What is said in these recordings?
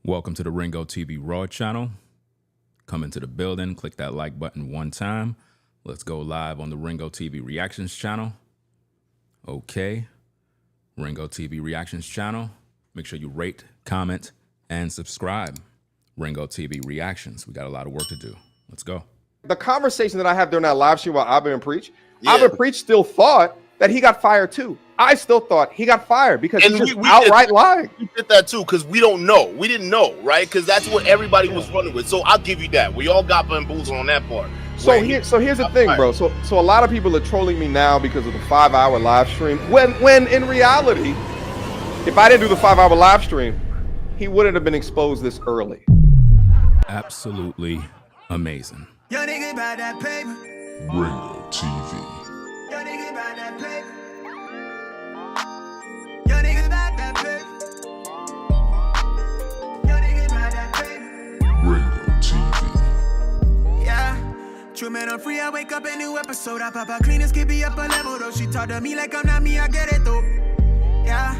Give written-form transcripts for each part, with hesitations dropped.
Welcome to the Ringo TV Raw channel. Come into the building, click that like button one time. Let's go live on the Ringo TV Reactions channel. Okay, Ringo TV Reactions channel. Make sure you rate, comment, and subscribe. Ringo TV Reactions. We got a lot of work to do. Let's go. The conversation that I have during that live stream while Abba and Preach, Abba and Preach still thought that he got fired too. I still thought he got fired because he's just outright lying. We did that too because we don't know. We didn't know, right? Because that's what everybody was running with. So I'll give you that. We all got bamboozled on that part. So here's the thing, bro. So a lot of people are trolling me now because of the 5-hour live stream. When in reality, if I didn't do the 5-hour live stream, he wouldn't have been exposed this early. Absolutely amazing. Yo, nigga, about that paper. Ringo TV. Yo, nigga, about that paper. Yo, nigga, about that paper. Yo, nigga, about that paper. Ringo TV. Yeah. True man, I'm free. I wake up a new episode. I pop out clean as can be up a level though. She talk to me like I'm not me. I get it though. Yeah.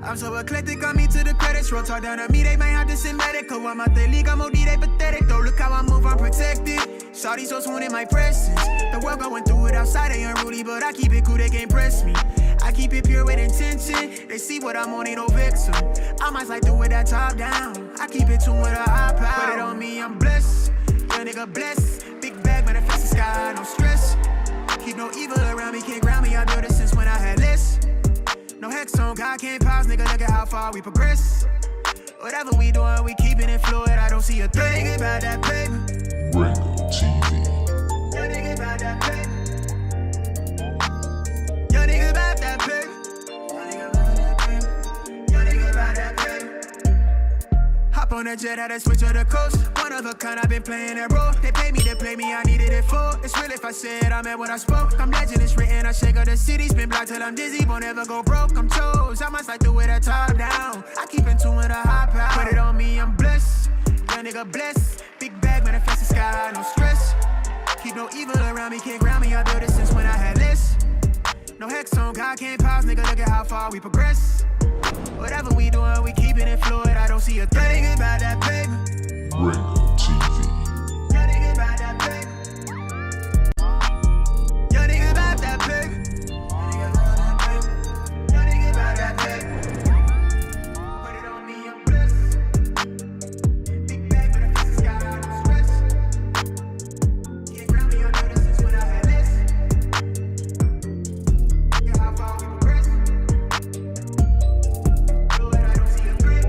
I'm so eclectic, got me to the credits roll. Talk down to me, they might have to send medical. I'm out the league, I'm OD, they pathetic though. Look how I move, I'm protected. Shawty so swoon in my presence. The world going through it outside, they unruly, but I keep it cool, they can't press me. I keep it pure with intention. They see what I'm on, ain't no vixen. I might like do it that top down. I keep it tuned with a high power. Put it on me, I'm blessed. Young nigga blessed. Big bag, manifest the sky, no stress. Keep no evil around me, can't ground me. I built it since when I had less. No hex on, God can't pause, nigga, look at how far we progress. Whatever we doing, we keeping it fluid, I don't see a thing about that paper. Ringo TV. Yo, nigga, about that paper. Yo, nigga, about that paper. Yo, nigga, about that paper. Yo, nigga, about that paper. Hop on the jet, had to switch to the coast. One of a kind, I've been playing that role. They pay me to play me, I needed it for. It's real if I said I meant what I spoke. I'm legend, it's written, I shake up the city. Spin block till I'm dizzy, won't ever go broke. I'm chose, I must like do it a top down. I keep in tune with a high power. Put it on me, I'm blessed. Young nigga blessed. Big bag, manifest the sky, no stress. Keep no evil around me, can't ground me. I built it since when I had less. No hex on, God can't pause, nigga, look at how far we progress. Whatever we doing, we keeping it fluid. I don't see a thing about that paper. Ringo TV. Yo, nigga, about that paper. Yo, nigga, about that paper. Yo, nigga, about that paper. Put it on me, I'm blessed. Big bag, but I fix the sky, no stress. Can't ground me, I built it since when I had less. Look at how far we progress. Fluid, I don't see a threat.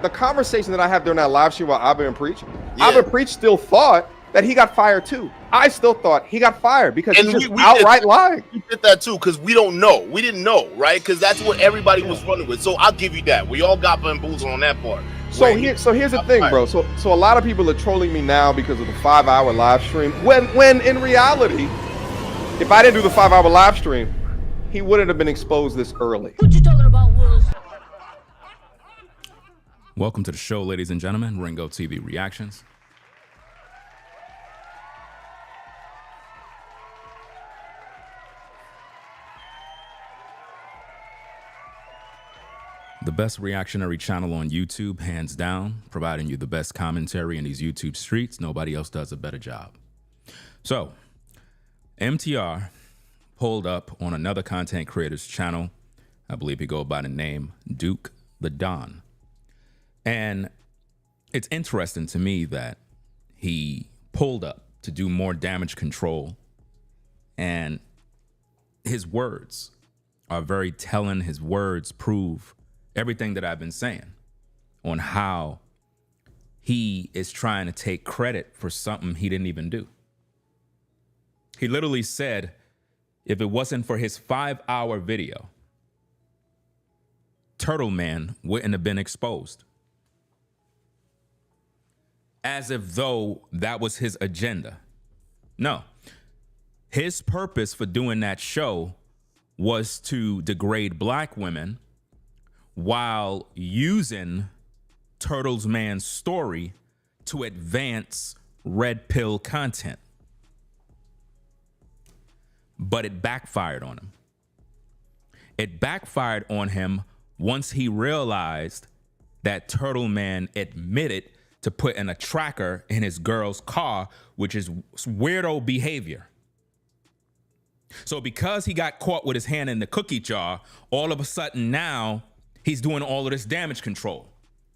The conversation that I have during that live stream while Abba and Preach, Abba and Preach still thought that he got fired too. I still thought he got fired because he's just outright lying. We did that too because we don't know. We didn't know, right? Because that's what everybody was running with. So I'll give you that. We all got bamboozled on that part. So here's the thing, bro. So a lot of people are trolling me now because of the 5-hour live stream. When in reality, if I didn't do the 5-hour live stream, he wouldn't have been exposed this early. What you talking about, Willis? Welcome to the show, ladies and gentlemen. Ringo TV Reactions. The best reactionary channel on YouTube, hands down, providing you the best commentary in these YouTube streets. Nobody else does a better job. So, MTR pulled up on another content creator's channel. I believe he goes by the name Duke the Don. And it's interesting to me that he pulled up to do more damage control, and his words are very telling. His words prove everything that I've been saying on how he is trying to take credit for something he didn't even do. He literally said, if it wasn't for his 5-hour video, Turtle Man wouldn't have been exposed. As if though that was his agenda. No. His purpose for doing that show was to degrade black women while using Turtles Man's story to advance red pill content. But it backfired on him. It backfired on him once he realized that Turtle Man admitted to putting a tracker in his girl's car, which is weirdo behavior. So because he got caught with his hand in the cookie jar, all of a sudden now he's doing all of this damage control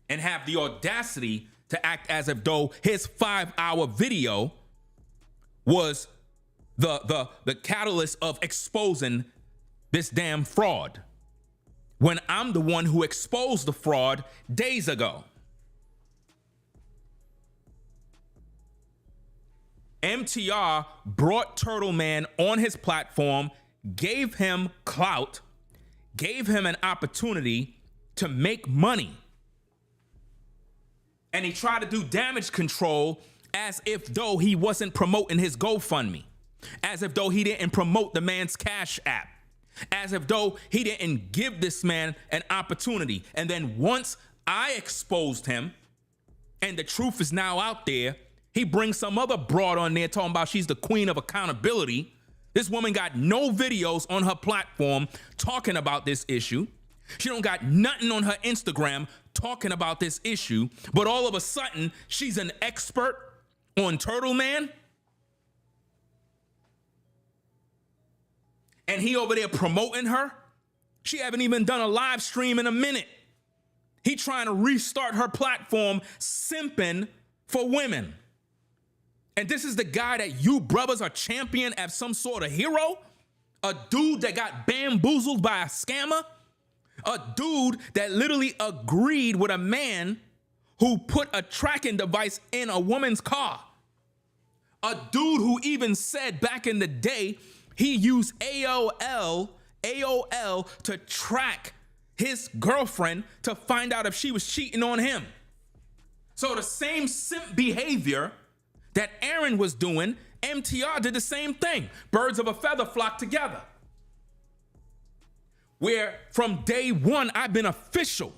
and have the audacity to act as if though his 5-hour video was the catalyst of exposing this damn fraud, when I'm the one who exposed the fraud days ago. MTR brought Turtle Man on his platform, gave him clout, gave him an opportunity to make money. And he tried to do damage control as if though he wasn't promoting his GoFundMe, as if though he didn't promote the man's Cash App, as if though he didn't give this man an opportunity. And then once I exposed him and the truth is now out there, he brings some other broad on there talking about she's the queen of accountability. This woman got no videos on her platform talking about this issue. She don't got nothing on her Instagram talking about this issue, but all of a sudden she's an expert on Turtle Man. And he over there promoting her. She haven't even done a live stream in a minute. He trying to restart her platform, simping for women. And this is the guy that you brothers are champion as some sort of hero? A dude that got bamboozled by a scammer? A dude that literally agreed with a man who put a tracking device in a woman's car? A dude who even said back in the day he used AOL to track his girlfriend to find out if she was cheating on him. So the same simp behavior that Aaron was doing, MTR did the same thing. Birds of a feather flock together. Where from day one, I've been official.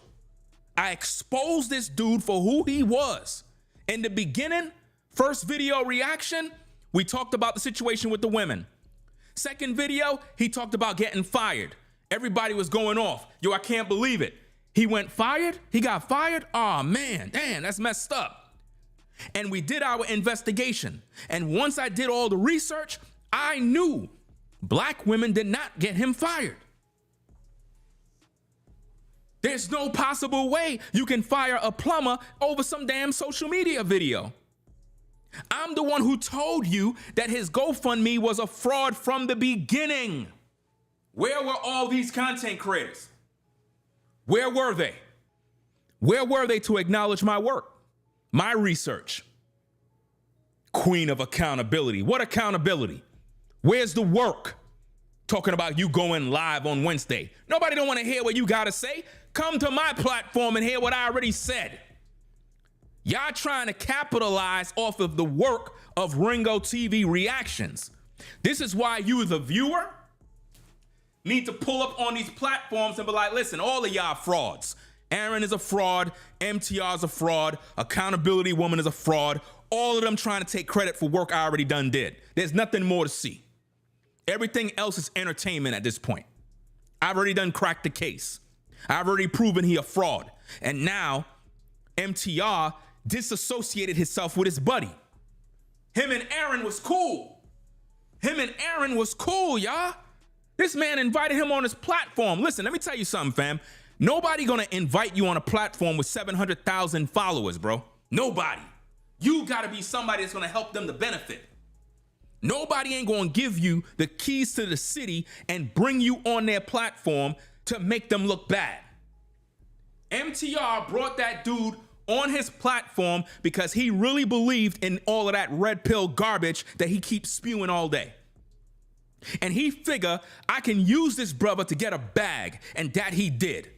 I exposed this dude for who he was. In the beginning, first video reaction, we talked about the situation with the women. Second video, he talked about getting fired. Everybody was going off. Yo, I can't believe it. He went fired? He got fired? Oh man, damn, that's messed up. And we did our investigation. And once I did all the research, I knew black women did not get him fired. There's no possible way you can fire a plumber over some damn social media video. I'm the one who told you that his GoFundMe was a fraud from the beginning. Where were all these content creators? Where were they? Where were they to acknowledge my work? My research. Queen of accountability. What accountability? Where's the work? Talking about you going live on Wednesday. Nobody don't want to hear what you got to say. Come to my platform and hear what I already said. Y'all trying to capitalize off of the work of Ringo TV reactions. This is why you, the viewer, need to pull up on these platforms and be like, listen, all of y'all frauds. Aaron is a fraud, MTR is a fraud, Accountability Woman is a fraud. All of them trying to take credit for work I already done did. There's nothing more to see. Everything else is entertainment at this point. I've already done cracked the case. I've already proven he a fraud. And now MTR disassociated himself with his buddy. Him and Aaron was cool. Y'all. This man invited him on his platform. Listen, let me tell you something, fam. Nobody gonna invite you on a platform with 700,000 followers, bro. Nobody. You gotta be somebody that's gonna help them to benefit. Nobody ain't gonna give you the keys to the city and bring you on their platform to make them look bad. MTR brought that dude on his platform because he really believed in all of that red pill garbage that he keeps spewing all day. And he figured, I can use this brother to get a bag, and that he did.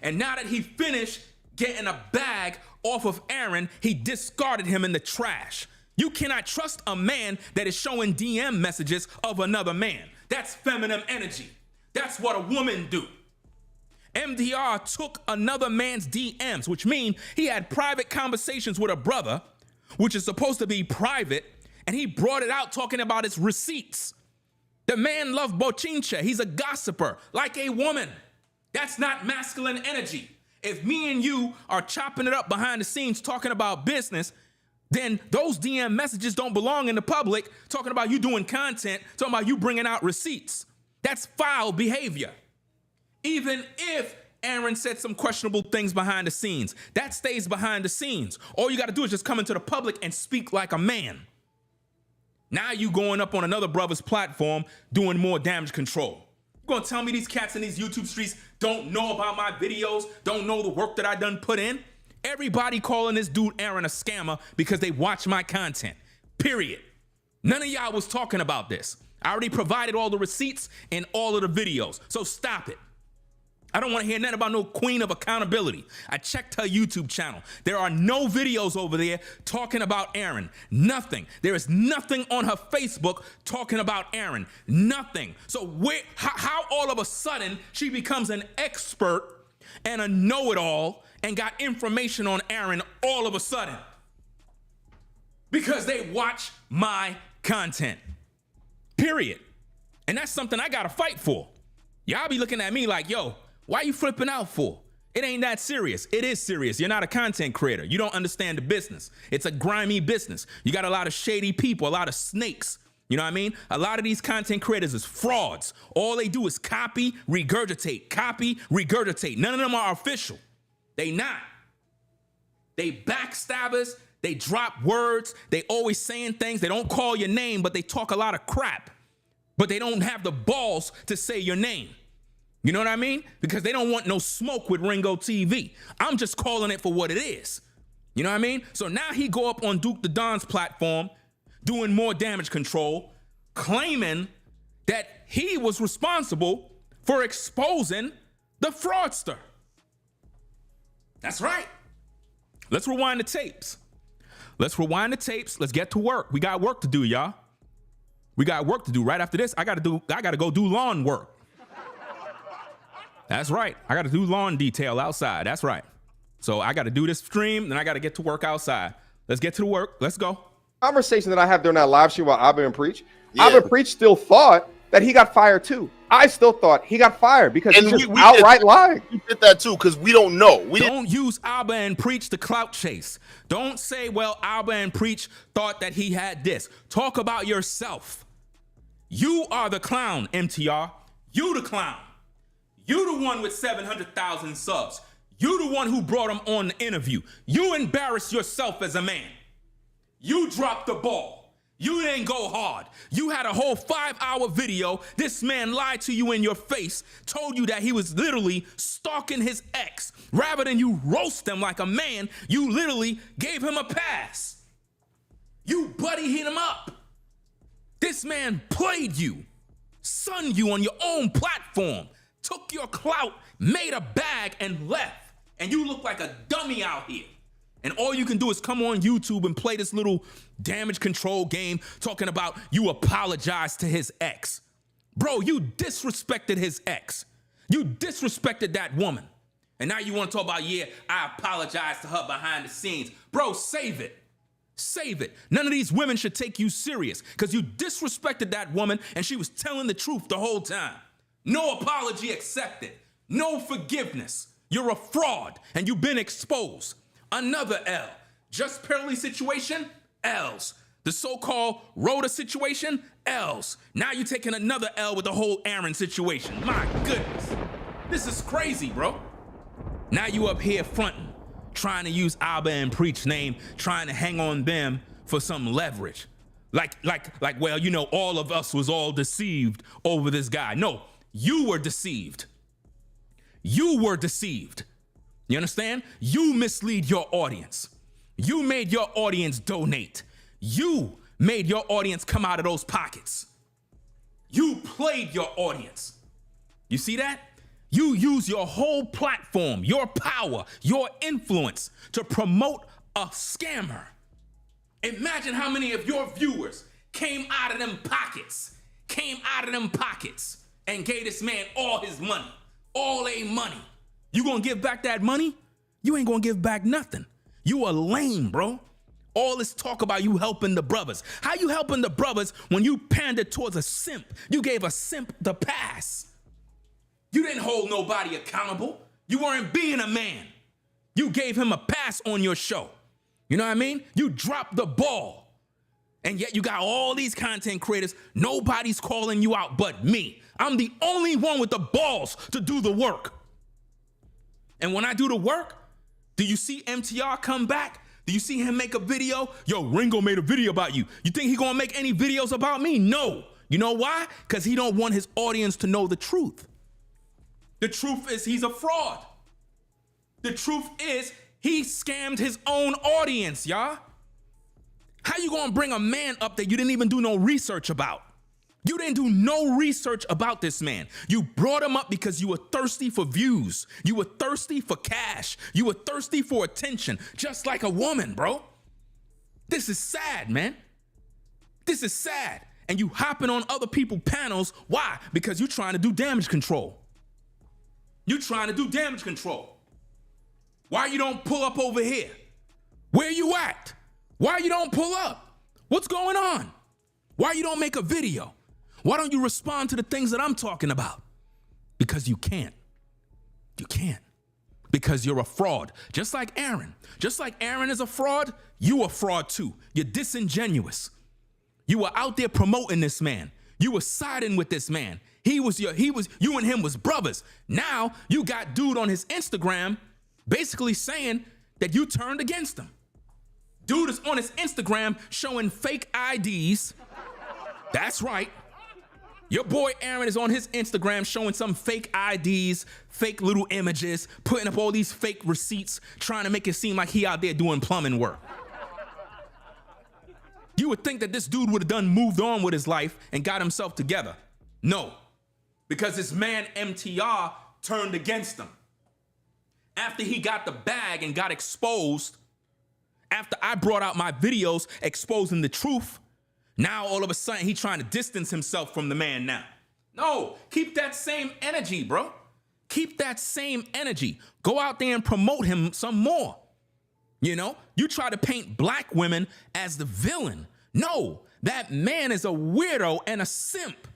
And now that he finished getting a bag off of Aaron, he discarded him in the trash. You cannot trust a man that is showing DM messages of another man. That's feminine energy. That's what a woman do. MTR took another man's DMs, which mean he had private conversations with a brother, which is supposed to be private, and he brought it out talking about his receipts. The man loved bochinche. He's a gossiper, like a woman. That's not masculine energy. If me and you are chopping it up behind the scenes talking about business, then those DM messages don't belong in the public, talking about you doing content, talking about you bringing out receipts. That's foul behavior. Even if Aaron said some questionable things behind the scenes, that stays behind the scenes. All you got to do is just come into the public and speak like a man. Now you going up on another brother's platform doing more damage control. You gonna tell me these cats in these YouTube streets don't know about my videos, don't know the work that I done put in? Everybody calling this dude Aaron a scammer because they watch my content, period. None of y'all was talking about this. I already provided all the receipts in all of the videos, so stop it. I don't want to hear nothing about no queen of accountability. I checked her YouTube channel. There are no videos over there talking about Aaron. Nothing. There is nothing on her Facebook talking about Aaron. Nothing. So how all of a sudden she becomes an expert and a know-it-all and got information on Aaron all of a sudden? Because they watch my content. Period. And that's something I gotta fight for. Y'all be looking at me like, yo, why you flipping out for? It ain't that serious. It is serious. You're not a content creator. You don't understand the business. It's a grimy business. You got a lot of shady people, a lot of snakes. You know what I mean? A lot of these content creators is frauds. All they do is copy, regurgitate. None of them are official. They not. They backstabbers. They drop words. They always saying things. They don't call your name, but they talk a lot of crap. But they don't have the balls to say your name. You know what I mean? Because they don't want no smoke with Ringo TV. I'm just calling it for what it is. You know what I mean? So now he go up on Duke the Don's platform, doing more damage control, claiming that he was responsible for exposing the fraudster. That's right. Let's rewind the tapes. Let's get to work. We got work to do, y'all. We got work to do. Right after this, I gotta go do lawn work. That's right. I got to do lawn detail outside. That's right. So I got to do this stream, then I got to get to work outside. Let's get to the work. Let's go. Conversation that I have during that live stream while Abba and Preach, Abba and Preach still thought that he got fired too. I still thought he got fired because he was outright lying. We did that too because we don't know. Don't use Abba and Preach to clout chase. Don't say, well, Abba and Preach thought that he had this. Talk about yourself. You are the clown, MTR. You the clown. You the one with 700,000 subs. You the one who brought him on the interview. You embarrassed yourself as a man. You dropped the ball. You didn't go hard. You had a whole 5-hour video. This man lied to you in your face, told you that he was literally stalking his ex. Rather than you roast him like a man, you literally gave him a pass. You buddy hit him up. This man played you, sunned you on your own platform, took your clout, made a bag, and left. And you look like a dummy out here. And all you can do is come on YouTube and play this little damage control game talking about you apologized to his ex. Bro, you disrespected his ex. You disrespected that woman. And now you want to talk about, yeah, I apologized to her behind the scenes. Bro, save it. Save it. None of these women should take you serious because you disrespected that woman and she was telling the truth the whole time. No apology accepted. No forgiveness. You're a fraud and you've been exposed. Another L. Just Pearly situation, L's. The so-called Rhoda situation, L's. Now you're taking another L with the whole Aaron situation. My goodness. This is crazy, bro. Now you up here fronting, trying to use Abba and Preach name, trying to hang on them for some leverage. Like, well, you know, all of us was all deceived over this guy. No. You were deceived. You were deceived. You understand? You mislead your audience. You made your audience donate. You made your audience come out of those pockets. You played your audience. You see that? You use your whole platform, your power, your influence to promote a scammer. Imagine how many of your viewers came out of them pockets, and gave this man all his money, all their money, You gonna give back that money? You ain't gonna give back nothing. You are lame, bro. All this talk about you helping the brothers. How you helping the brothers when you pandered towards a simp? You gave a simp the pass. You didn't hold nobody accountable. You weren't being a man. You gave him a pass on your show. You know what I mean? You dropped the ball. And yet you got all these content creators. Nobody's calling you out but me. I'm the only one with the balls to do the work. And when I do the work, do you see MTR come back? Do you see him make a video? Yo, Ringo made a video about you. You think he gonna make any videos about me? No. You know why? Because he don't want his audience to know the truth. The truth is he's a fraud. The truth is he scammed his own audience, y'all. How you gonna bring a man up that you didn't even do no research about? You didn't do no research about this man. You brought him up because you were thirsty for views. You were thirsty for cash. You were thirsty for attention, just like a woman, bro. This is sad, man. This is sad. And you hopping on other people's panels. Why? Because you're trying to do damage control. You're trying to do damage control. Why you don't pull up over here? Where you at? Why you don't pull up? What's going on? Why you don't make a video? Why don't you respond to the things that I'm talking about? Because you can't. You can't. Because you're a fraud. Just like Aaron. Just like Aaron is a fraud, you a fraud too. You're disingenuous. You were out there promoting this man. You were siding with this man. You and him was brothers. Now you got dude on his Instagram basically saying that you turned against him. Dude is on his Instagram showing fake IDs. That's right. Your boy Aaron is on his Instagram showing some fake IDs, fake little images, putting up all these fake receipts, trying to make it seem like he out there doing plumbing work. You would think that this dude would have moved on with his life and got himself together. No, because this man MTR turned against him. After he got the bag and got exposed, after I brought out my videos exposing the truth, now all of a sudden he trying to distance himself from the man now. No, keep that same energy, bro. Keep that same energy. Go out there and promote him some more. You know, you try to paint black women as the villain. No, that man is a weirdo and a simp.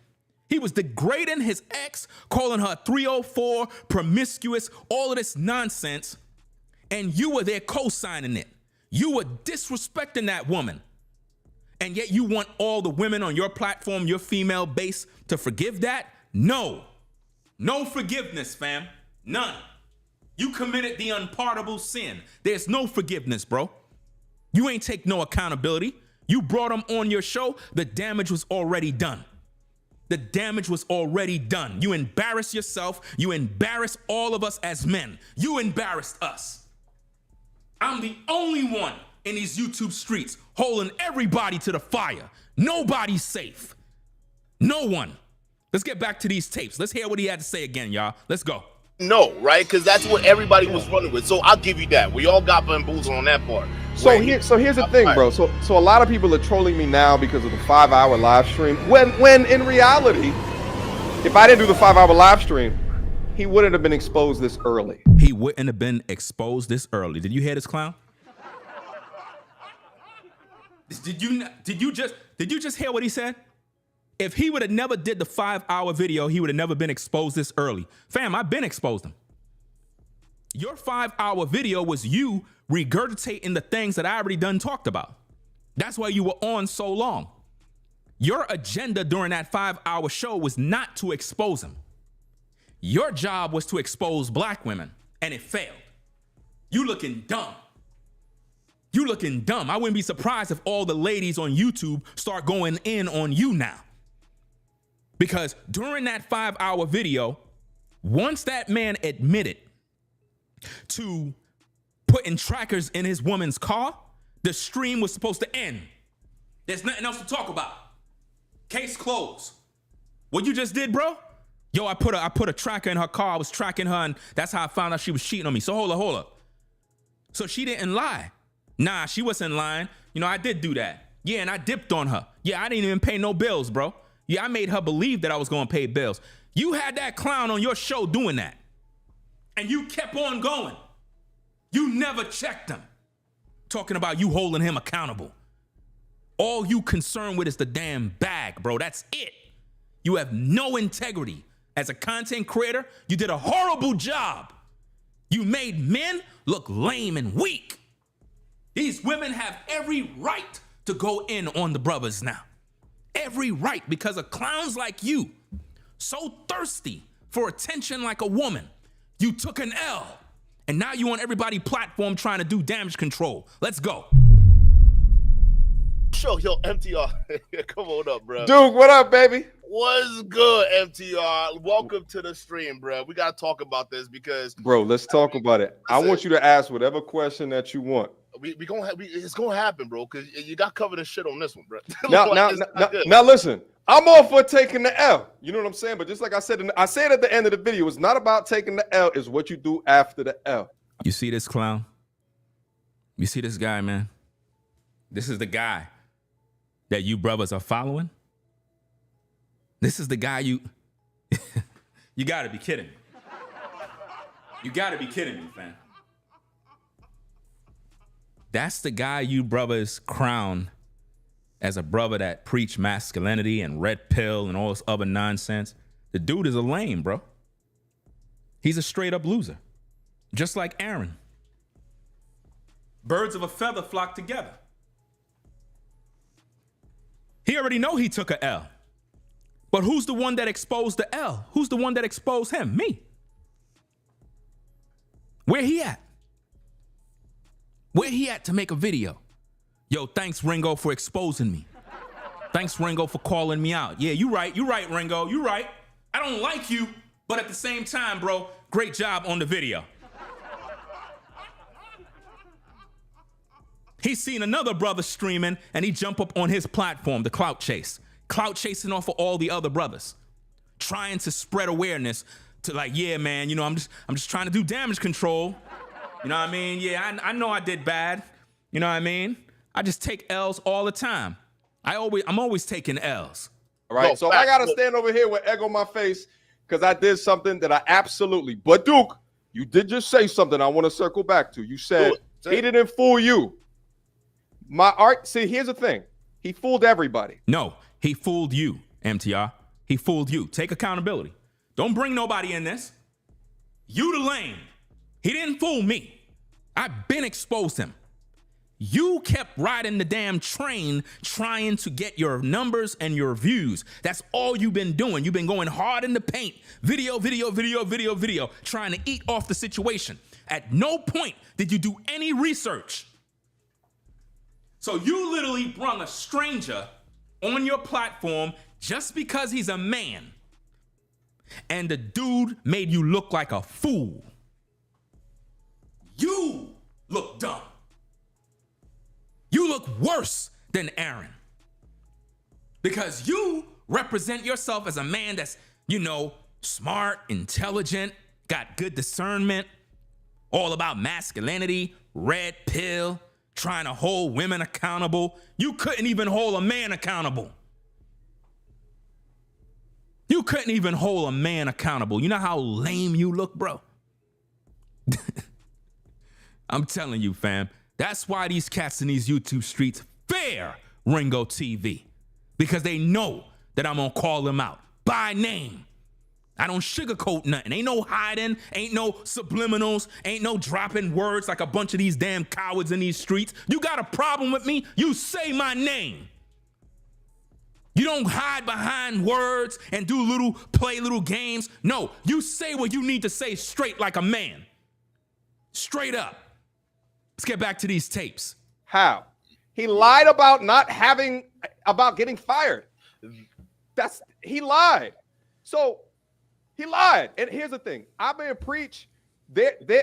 He was degrading his ex, calling her 304, promiscuous, all of this nonsense. And you were there co-signing it. You were disrespecting that woman. And yet you want all the women on your platform, your female base, to forgive that? No. No forgiveness, fam. None. You committed the unpardonable sin. There's no forgiveness, bro. You ain't take no accountability. You brought him on your show. The damage was already done. The damage was already done. You embarrass yourself. You embarrass all of us as men. You embarrassed us. I'm the only one in these YouTube streets holding everybody to the fire. Nobody's safe. No one. Let's get back to these tapes. Let's hear what he had to say again, y'all. Let's go. No, right? Because that's what everybody was running with. So I'll give you that. We all got bamboozled on that part. So here's the thing, bro. So a lot of people are trolling me now because of the 5-hour live stream. When in reality, if I didn't do the 5-hour live stream, he wouldn't have been exposed this early. He wouldn't have been exposed this early. Did you hear this clown? Did you just hear what he said? If he would have never did the 5-hour video, he would have never been exposed this early. Fam, I've been exposed him. Your 5-hour video was you regurgitating the things that I already done talked about. That's why you were on so long. Your agenda during that 5-hour show was not to expose him. Your job was to expose black women, and it failed. You looking dumb. You looking dumb. I wouldn't be surprised if all the ladies on YouTube start going in on you now. Because during that 5-hour video, once that man admitted to putting trackers in his woman's car, the stream was supposed to end. There's nothing else to talk about. Case closed. What you just did, bro? Yo, I put a tracker in her car. I was tracking her, and that's how I found out she was cheating on me. So hold up. So she didn't lie. Nah, she wasn't lying. You know, I did do that. Yeah, and I dipped on her. Yeah, I didn't even pay no bills, bro. Yeah, I made her believe that I was going to pay bills. You had that clown on your show doing that. And you kept on going. You never checked him. Talking about you holding him accountable. All you concerned with is the damn bag, bro. That's it. You have no integrity. As a content creator, you did a horrible job. You made men look lame and weak. These women have every right to go in on the brothers now. Every right, because of clowns like you, so thirsty for attention like a woman. You took an L, and now you on everybody's platform trying to do damage control. Let's go. Yo, MTR, come on up, bro. Duke, what up, baby? What's good, MTR? Welcome to the stream, bro. We got to talk about this because... Bro, let's talk about it. I want you to ask whatever question that you want. It's going to happen, bro, because you got covered in shit on this one, bro. Now, listen. I'm all for taking the L. You know what I'm saying? But just like I said, I said at the end of the video, it's not about taking the L. It's what you do after the L. You see this clown? You see this guy, man? This is the guy that you brothers are following. This is the guy you... You got to be kidding me. You got to be kidding me, fam. That's the guy you brothers crown as a brother that preach masculinity and red pill and all this other nonsense. The dude is a lame, bro. He's a straight up loser. Just like Aaron. Birds of a feather flock together. He already know he took a L. But who's the one that exposed the L? Who's the one that exposed him? Me. Where he at? Where he at to make a video? Yo, thanks, Ringo, for exposing me. Thanks, Ringo, for calling me out. Yeah, you right, Ringo, you right. I don't like you, but at the same time, bro, great job on the video. He's seen another brother streaming, and he jump up on his platform, the clout chase. Clout chasing off of all the other brothers. Trying to spread awareness to like, yeah, man, you know, I'm just trying to do damage control. You know what I mean? Yeah, I know I did bad. You know what I mean? I just take L's all the time. I'm always taking L's. All right, so I got to stand over here with egg on my face because I did something that I absolutely... But Duke, you did just say something I want to circle back to. You said he didn't fool you. See, here's the thing. He fooled everybody. No, he fooled you, MTR. He fooled you. Take accountability. Don't bring nobody in this. You the lame. He didn't fool me. I've been exposed him. You kept riding the damn train trying to get your numbers and your views. That's all you've been doing. You've been going hard in the paint. Video, trying to eat off the situation. At no point did you do any research. So you literally brung a stranger on your platform just because he's a man. And the dude made you look like a fool. You look dumb. You look worse than Aaron. Because you represent yourself as a man that's, you know, smart, intelligent, got good discernment, all about masculinity, red pill, trying to hold women accountable. You couldn't even hold a man accountable. You couldn't even hold a man accountable. You know how lame you look, bro? I'm telling you, fam. That's why these cats in these YouTube streets fear Ringo TV. Because they know that I'm gonna call them out by name. I don't sugarcoat nothing. Ain't no hiding, ain't no subliminals, ain't no dropping words like a bunch of these damn cowards in these streets. You got a problem with me? You say my name. You don't hide behind words and play little games. No, you say what you need to say straight like a man. Straight up. Let's get back to these tapes. How? He lied about getting fired. He lied. So he lied. And here's the thing. Abba and Preach,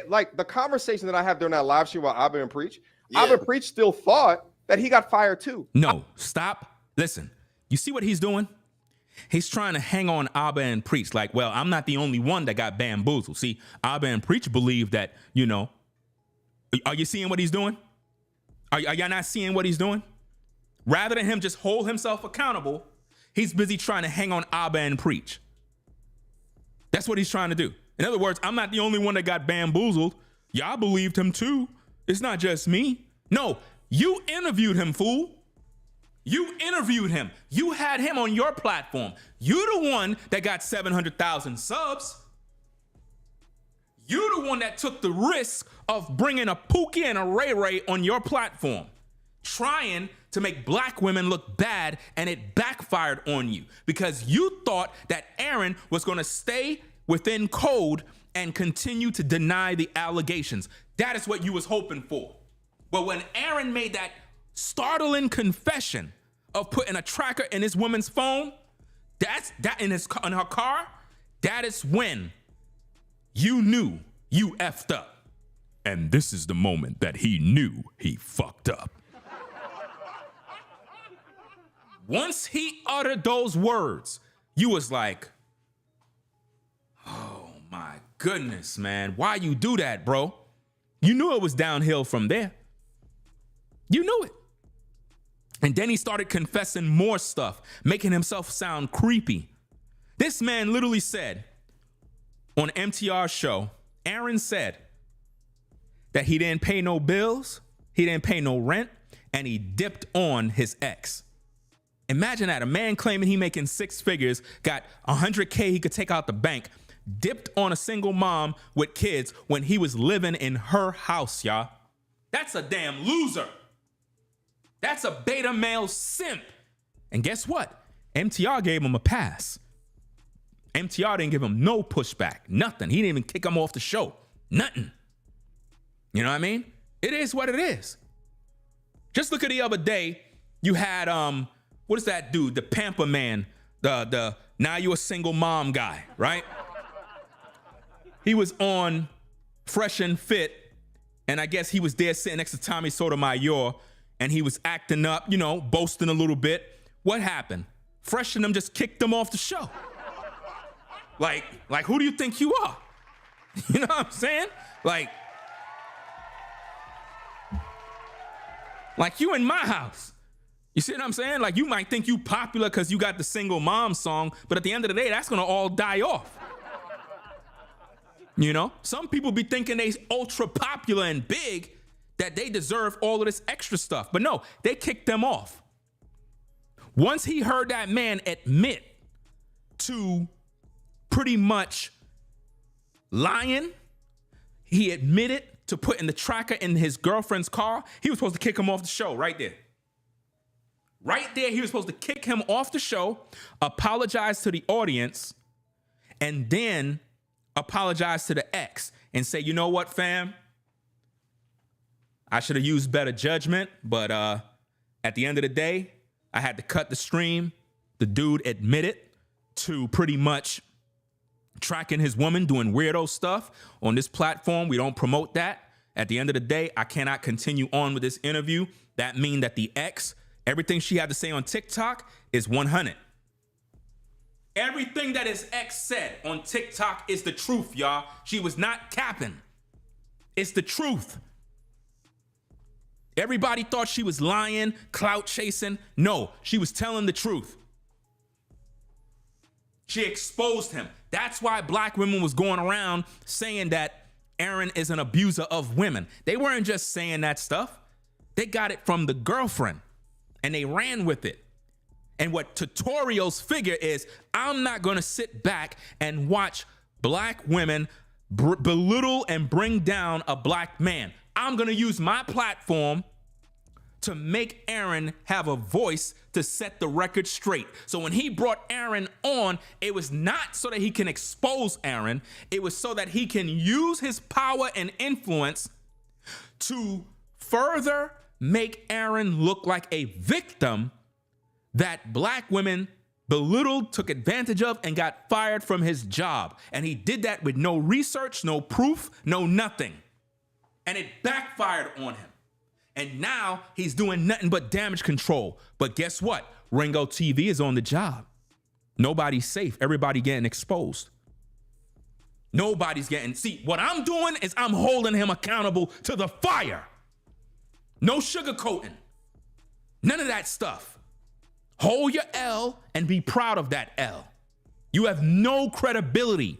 like the conversation that I have during that live stream while Abba and Preach, Abba and Preach still thought that he got fired too. No, stop. Listen, you see what he's doing? He's trying to hang on Abba and Preach like, well, I'm not the only one that got bamboozled. See, Abba and Preach believe that, you know, are you seeing what he's doing? Are y'all not seeing what he's doing? Rather than him just hold himself accountable, he's busy trying to hang on Abba and Preach. That's what he's trying to do. In other words, I'm not the only one that got bamboozled. Y'all believed him too. It's not just me. No, you interviewed him, fool. You interviewed him. You had him on your platform. You the one that got 700,000 subs. You the one that took the risk of bringing a Pookie and a Ray Ray on your platform, trying to make black women look bad, and it backfired on you because you thought that Aaron was going to stay within code and continue to deny the allegations. That is what you was hoping for. But when Aaron made that startling confession of putting a tracker in his woman's phone, in her car, that is when you knew you effed up. And this is the moment that he knew he fucked up. Once he uttered those words, you was like, oh my goodness, man. Why you do that, bro? You knew it was downhill from there. You knew it. And then he started confessing more stuff, making himself sound creepy. This man literally said on MTR's show, Aaron said that he didn't pay no bills, he didn't pay no rent, and he dipped on his ex. Imagine that, a man claiming he making 6 figures, got 100K he could take out the bank, dipped on a single mom with kids when he was living in her house, y'all. That's a damn loser. That's a beta male simp. And guess what? MTR gave him a pass. MTR didn't give him no pushback, nothing. He didn't even kick him off the show, nothing. You know what I mean? It is what it is. Just look at the other day, you had, what is that dude? The Pamper Man, the now you a single mom guy, right? He was on Fresh and Fit, and I guess he was there sitting next to Tommy Sotomayor, and he was acting up, you know, boasting a little bit. What happened? Fresh and them just kicked him off the show. Like who do you think you are? You know what I'm saying? Like you in my house. You see what I'm saying? Like, you might think you popular because you got the single mom song, but at the end of the day, that's gonna all die off. You know? Some people be thinking they ultra popular and big, that they deserve all of this extra stuff. But no, they kicked them off. Once he heard that man admit to pretty much lying, he admitted to putting the tracker in his girlfriend's car, he was supposed to kick him off the show right there. Right there, he was supposed to kick him off the show, apologize to the audience, and then apologize to the ex and say, you know what, fam? I should have used better judgment, but at the end of the day, I had to cut the stream. The dude admitted to pretty much tracking his woman, doing weirdo stuff on this platform. We don't promote that. At the end of the day, I cannot continue on with this interview. That means that the ex, everything she had to say on TikTok is 100. Everything that his ex said on TikTok is the truth, y'all. She was not capping. It's the truth. Everybody thought she was lying, clout chasing. No, she was telling the truth. She exposed him. That's why black women was going around saying that Aaron is an abuser of women. They weren't just saying that stuff. They got it from the girlfriend and they ran with it. And what Tutorial's figure is, I'm not going to sit back and watch black women belittle and bring down a black man. I'm going to use my platform to make Aaron have a voice to set the record straight. So when he brought Aaron on, it was not so that he can expose Aaron. It was so that he can use his power and influence to further make Aaron look like a victim that black women belittled, took advantage of, and got fired from his job. And he did that with no research, no proof, no nothing. And it backfired on him. And now he's doing nothing but damage control. But guess what? Ringo TV is on the job. Nobody's safe. Everybody getting exposed. Nobody's getting... See, what I'm doing is I'm holding him accountable to the fire. No sugarcoating. None of that stuff. Hold your L and be proud of that L. You have no credibility.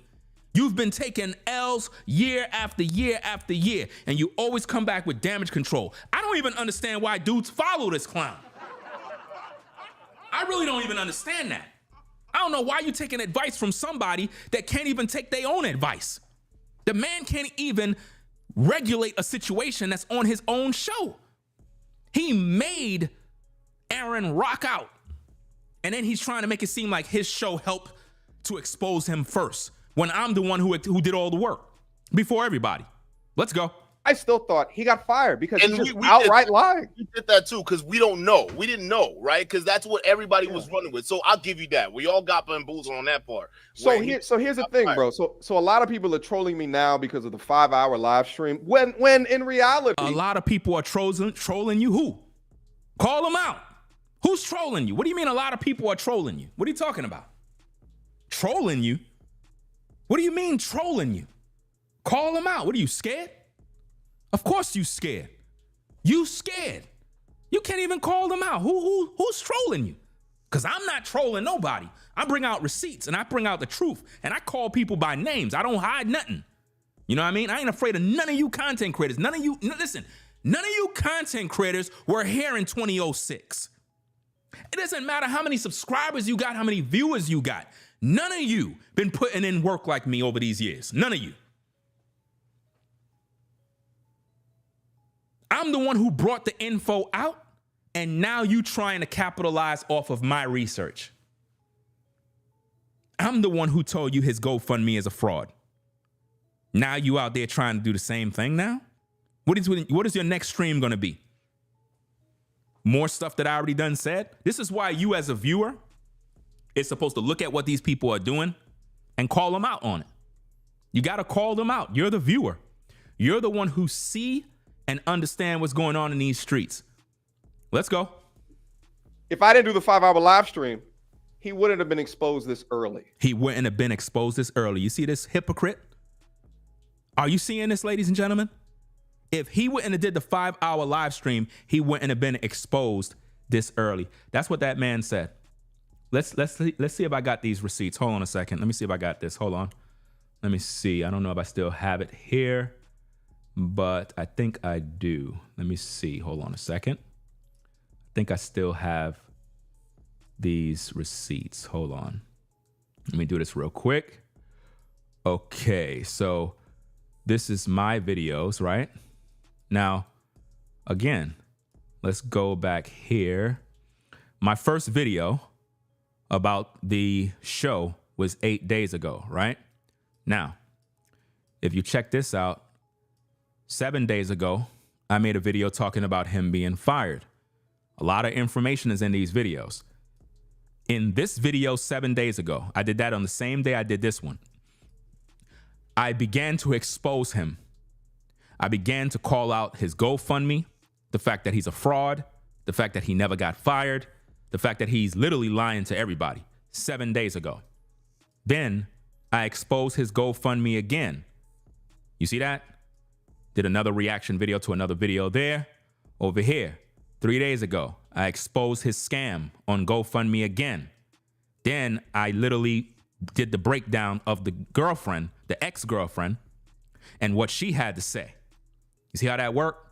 You've been taking L's year after year after year, and you always come back with damage control. I don't even understand why dudes follow this clown. I really don't even understand that. I don't know why you're taking advice from somebody that can't even take their own advice. The man can't even regulate a situation that's on his own show. He made Aaron rock out, and then he's trying to make it seem like his show helped to expose him first, when I'm the one who did all the work before everybody. Let's go. I still thought he got fired because he just outright lied. We did that too because we don't know. We didn't know, right? Because that's what everybody was running with. So I'll give you that. We all got bamboozled on that part. So here's the thing, bro. So a lot of people are trolling me now because of the 5-hour live stream. When in reality, a lot of people are trolling you. Who? Call them out. Who's trolling you? What do you mean a lot of people are trolling you? What are you talking about? Trolling you? What do you mean trolling you? Call them out. What are you, scared? Of course you scared. You scared. You can't even call them out. Who's trolling you? Because I'm not trolling nobody. I bring out receipts and I bring out the truth and I call people by names. I don't hide nothing. You know what I mean? I ain't afraid of none of you content creators. None of you, listen, none of you content creators were here in 2006. It doesn't matter how many subscribers you got, how many viewers you got. None of you been putting in work like me over these years. None of you. I'm the one who brought the info out, and now you trying to capitalize off of my research. I'm the one who told you his GoFundMe is a fraud. Now you out there trying to do the same thing now? What is your next stream going to be? More stuff that I already done said? This is why you as a viewer is supposed to look at what these people are doing and call them out on it. You got to call them out. You're the viewer. You're the one who see and understand what's going on in these streets. Let's go. If I didn't do the 5-hour live stream, he wouldn't have been exposed this early. He wouldn't have been exposed this early. You see this hypocrite? Are you seeing this, ladies and gentlemen? If he wouldn't have did the 5-hour live stream, he wouldn't have been exposed this early. That's what that man said. Let's see if I got these receipts. Hold on a second. Let me see if I got this. Hold on. Let me see. I don't know if I still have it here, but I think I do. Let me see. Hold on a second. I think I still have these receipts. Hold on. Let me do this real quick. Okay, so this is my videos, right? Now, again, let's go back here. My first video about the show was 8 days ago, right? Now, if you check this out, 7 days ago, I made a video talking about him being fired. A lot of information is in these videos. In this video 7 days ago, I did that on the same day I did this one. I began to expose him. I began to call out his GoFundMe, the fact that he's a fraud, the fact that he never got fired, the fact that he's literally lying to everybody 7 days ago. Then I exposed his GoFundMe again. You see that? Did another reaction video to another video there. Over here, 3 days ago, I exposed his scam on GoFundMe again. Then I literally did the breakdown of the girlfriend, the ex-girlfriend, and what she had to say. You see how that worked?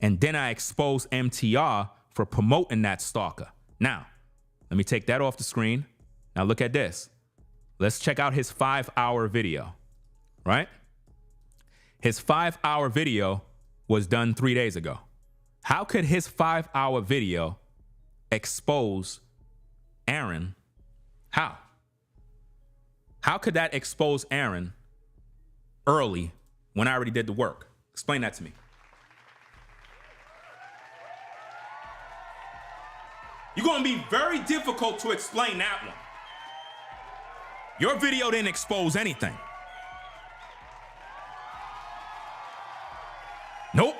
And then I exposed MTR for promoting that stalker. Now, let me take that off the screen. Now look at this. Let's check out his 5-hour video, right? His 5-hour video was done 3 days ago. How could his 5-hour video expose Aaron? How? How could that expose Aaron early when I already did the work? Explain that to me. You're going to be very difficult to explain that one. Your video didn't expose anything. Nope.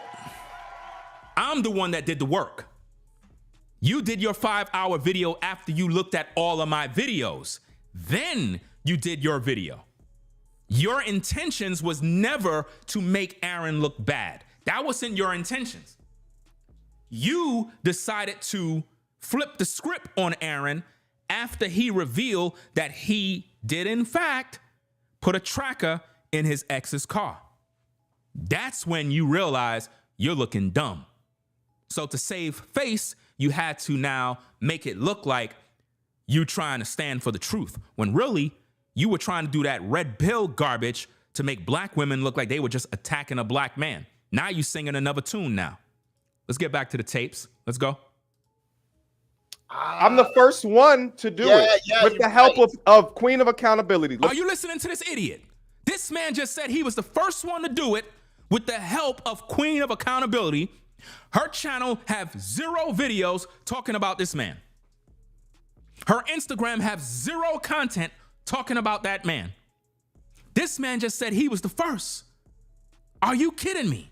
I'm the one that did the work. You did your 5-hour video after you looked at all of my videos. Then you did your video. Your intentions was never to make Aaron look bad. That wasn't your intentions. You decided to flip the script on Aaron after he revealed that he did in fact put a tracker in his ex's car. That's when you realize you're looking dumb. So to save face, you had to now make it look like you trying to stand for the truth, when really you were trying to do that red pill garbage to make black women look like they were just attacking a black man. Now you singing another tune now. Let's get back to the tapes. Let's go. I'm the first one to do it with the help of Queen of Accountability. Are you listening to this idiot? This man just said he was the first one to do it with the help of Queen of Accountability. Her channel have 0 videos talking about this man. Her Instagram have 0 content talking about that man. This man just said he was the first. Are you kidding me?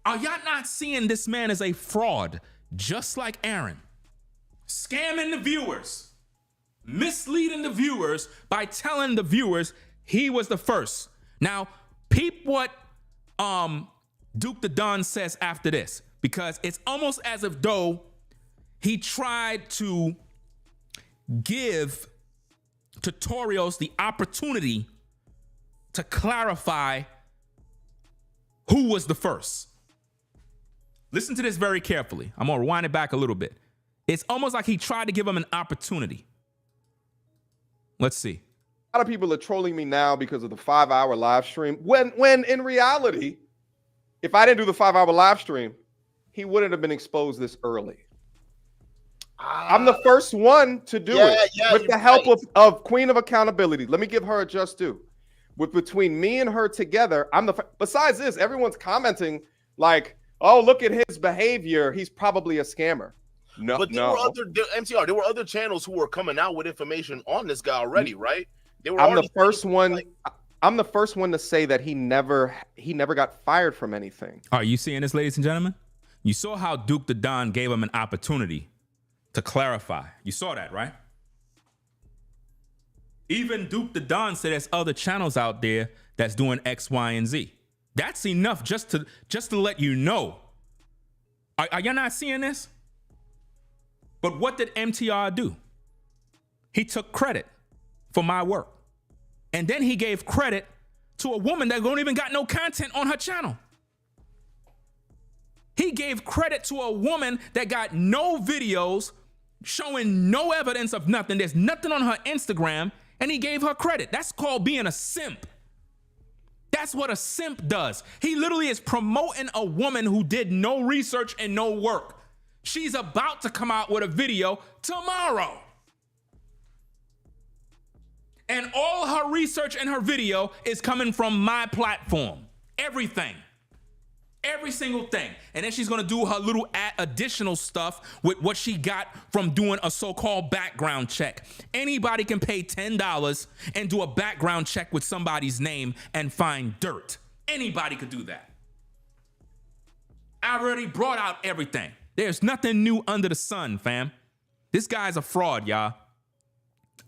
Are y'all not seeing this man as a fraud, just like Aaron? Scamming the viewers, misleading the viewers by telling the viewers he was the first. Now, peep what Duke the Don says after this, because it's almost as if though he tried to give tutorials the opportunity to clarify who was the first. Listen to this very carefully. I'm gonna rewind it back a little bit. It's almost like he tried to give him an opportunity. Let's see. A lot of people are trolling me now because of the 5-hour live stream. When in reality, if I didn't do the 5-hour live stream, he wouldn't have been exposed this early. I'm the first one to do it with the help of Queen of Accountability. Let me give her a just due. Between me and her together, besides this, everyone's commenting like, oh, look at his behavior. He's probably a scammer. No, but there were other MTR. There were other channels who were coming out with information on this guy already, right? I'm the first one. I'm the first one to say that he never got fired from anything. Are you seeing this, ladies and gentlemen? You saw how Duke the Don gave him an opportunity to clarify. You saw that, right? Even Duke the Don said there's other channels out there that's doing X, Y, and Z. That's enough just to let you know. Are y'all not seeing this? But what did MTR do? He took credit for my work. And then he gave credit to a woman that don't even got no content on her channel. He gave credit to a woman that got no videos, showing no evidence of nothing. There's nothing on her Instagram, and he gave her credit. That's called being a simp. That's what a simp does. He literally is promoting a woman who did no research and no work. She's about to come out with a video tomorrow. And all her research and her video is coming from my platform. Everything. Every single thing. And then she's gonna do her little additional stuff with what she got from doing a so-called background check. Anybody can pay $10 and do a background check with somebody's name and find dirt. Anybody could do that. I already brought out everything. There's nothing new under the sun, fam. This guy's a fraud, y'all.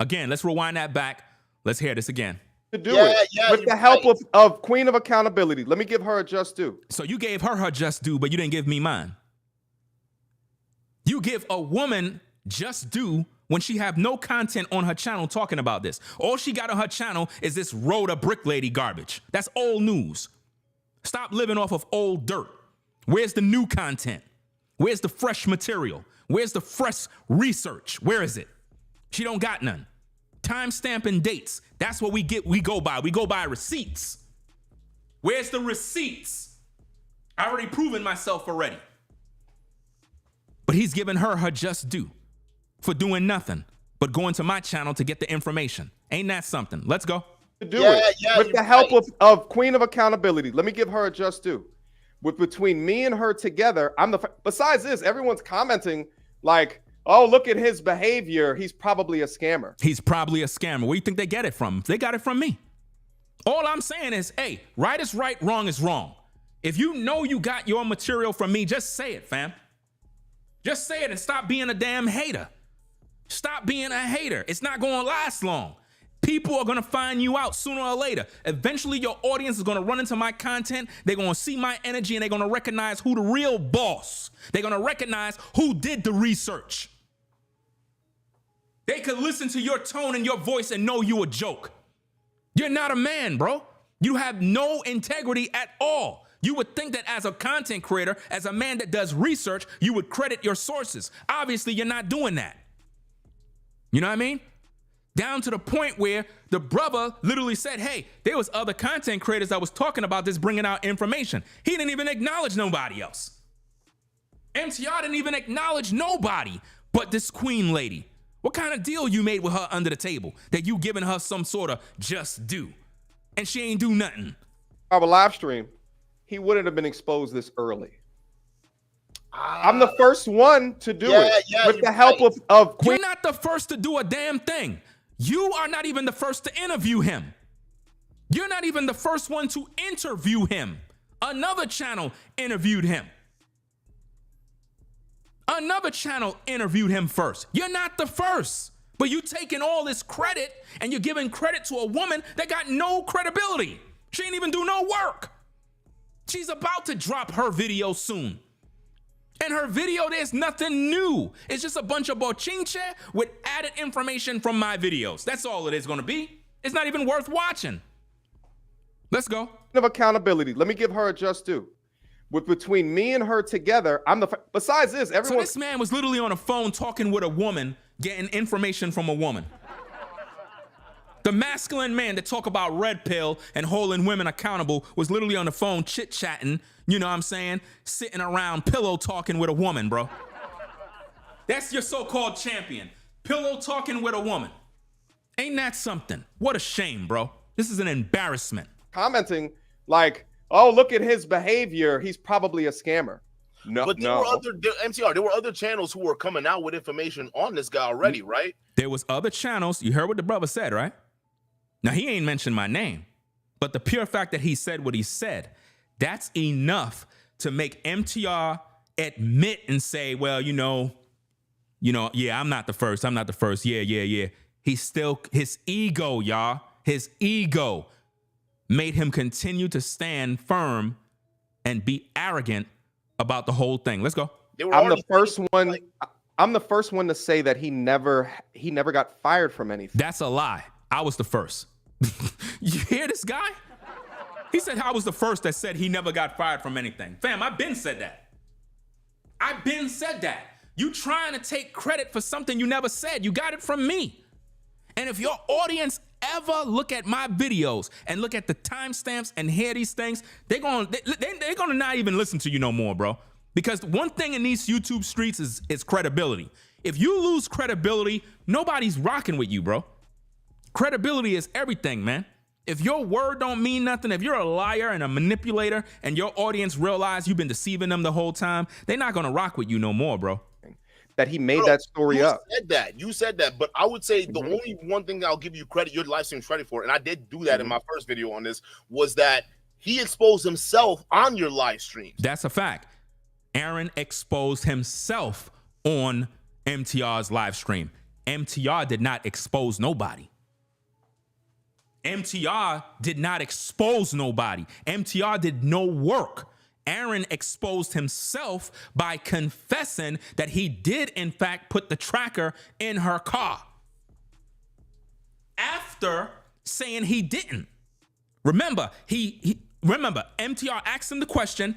Again, let's rewind that back. Let's hear this again. To do it with the help of Queen of Accountability. Let me give her a just due. So you gave her just due, but you didn't give me mine. You give a woman just due when she have no content on her channel talking about this. All she got on her channel is this Rhoda Brick Lady garbage. That's old news. Stop living off of old dirt. Where's the new content? Where's the fresh material? Where's the fresh research? Where is it? She don't got none. Timestamp and dates. That's what we go by. We go by receipts. Where's the receipts? I already proven myself already. But he's giving her just due for doing nothing but going to my channel to get the information. Ain't that something? Let's go. To do it with the help of Queen of Accountability. Let me give her a just due. Between me and her together, besides this, everyone's commenting like, oh, look at his behavior. He's probably a scammer. He's probably a scammer. Where do you think they get it from? They got it from me. All I'm saying is, hey, right is right, wrong is wrong. If you know you got your material from me, just say it, fam. Just say it and stop being a damn hater. Stop being a hater. It's not going to last long. People are going to find you out sooner or later. Eventually, your audience is going to run into my content. They're going to see my energy, and they're going to recognize who the real boss. They're going to recognize who did the research. They could listen to your tone and your voice and know you a joke. You're not a man, bro. You have no integrity at all. You would think that as a content creator, as a man that does research, you would credit your sources. Obviously, you're not doing that. You know what I mean? Down to the point where the brother literally said, hey, there was other content creators that was talking about this, bringing out information. He didn't even acknowledge nobody else. MTR didn't even acknowledge nobody but this queen lady. What kind of deal you made with her under the table that you giving her some sort of just due and she ain't do nothing? Our live stream, he wouldn't have been exposed this early. I'm the first one to do it with the help of Queen. You're not the first to do a damn thing. You are not even the first to interview him. You're not even the first one to interview him. Another channel interviewed him. Another channel interviewed him first. You're not the first, but you taking all this credit and you're giving credit to a woman that got no credibility. She ain't even do no work. She's about to drop her video soon. And her video, there's nothing new. It's just a bunch of bochinche with added information from my videos. That's all it is gonna be. It's not even worth watching. Let's go. Of accountability. Let me give her a just due. With between me and her together, besides this, everyone. So this man was literally on a phone talking with a woman, getting information from a woman. The masculine man that talk about red pill and holding women accountable was literally on the phone chit-chatting, you know what I'm saying? Sitting around pillow talking with a woman, bro. That's your so-called champion. Pillow talking with a woman. Ain't that something? What a shame, bro. This is an embarrassment. Commenting like, oh, look at his behavior. He's probably a scammer. No, but there were other MTR. There were other channels who were coming out with information on this guy already, right? There was other channels. You heard what the brother said, right? Now, he ain't mentioned my name, but the pure fact that he said what he said, that's enough to make MTR admit and say, well, you know, yeah, I'm not the first. I'm not the first. Yeah. He's still, his ego, y'all, his ego made him continue to stand firm and be arrogant about the whole thing. Let's go. I'm the first one. I'm the first one to say that he never got fired from anything. That's a lie. I was the first. You hear this guy? He said I was the first that said he never got fired from anything. Fam, I've been said that. I've been said that. You trying to take credit for something you never said. You got it from me. And if your audience ever look at my videos and look at the timestamps and hear these things, they're gonna not even listen to you no more, bro. Because one thing in these YouTube streets is credibility. If you lose credibility, nobody's rocking with you, bro. Credibility is everything, man. If your word don't mean nothing, if you're a liar and a manipulator and your audience realize you've been deceiving them the whole time, they're not gonna rock with you no more, bro. That he made that story up. You said that, but I would say the only one thing I'll give you credit, your live stream credit for, and I did do that in my first video on this, was that he exposed himself on your live stream. That's a fact. Aaron exposed himself on MTR's live stream. MTR did not expose nobody. MTR did not expose nobody. MTR did no work. Aaron exposed himself by confessing that he did, in fact, put the tracker in her car after saying he didn't. Remember, MTR asked him the question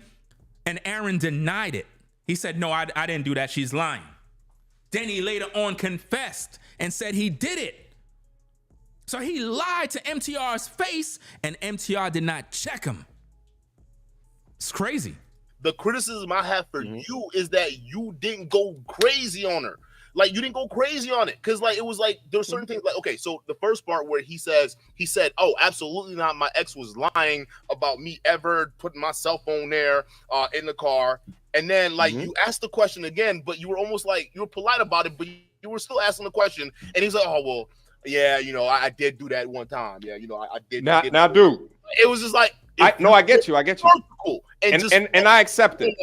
and Aaron denied it. He said, no, I didn't do that. She's lying. Then he later on confessed and said he did it. So he lied to MTR's face and MTR did not check him. It's crazy. The criticism I have for you is that you didn't go crazy on her. Like, you didn't go crazy on it. Because, like, it was like, there were certain things, like, okay, so the first part where he said, oh, absolutely not. My ex was lying about me ever putting my cell phone there in the car. And then, like, you asked the question again, but you were almost like, you were polite about it, but you were still asking the question. And he's like, oh, well, yeah, I did do that one time. Yeah, I did. Now, dude. It was just like, I get you. Cool. And I accept it.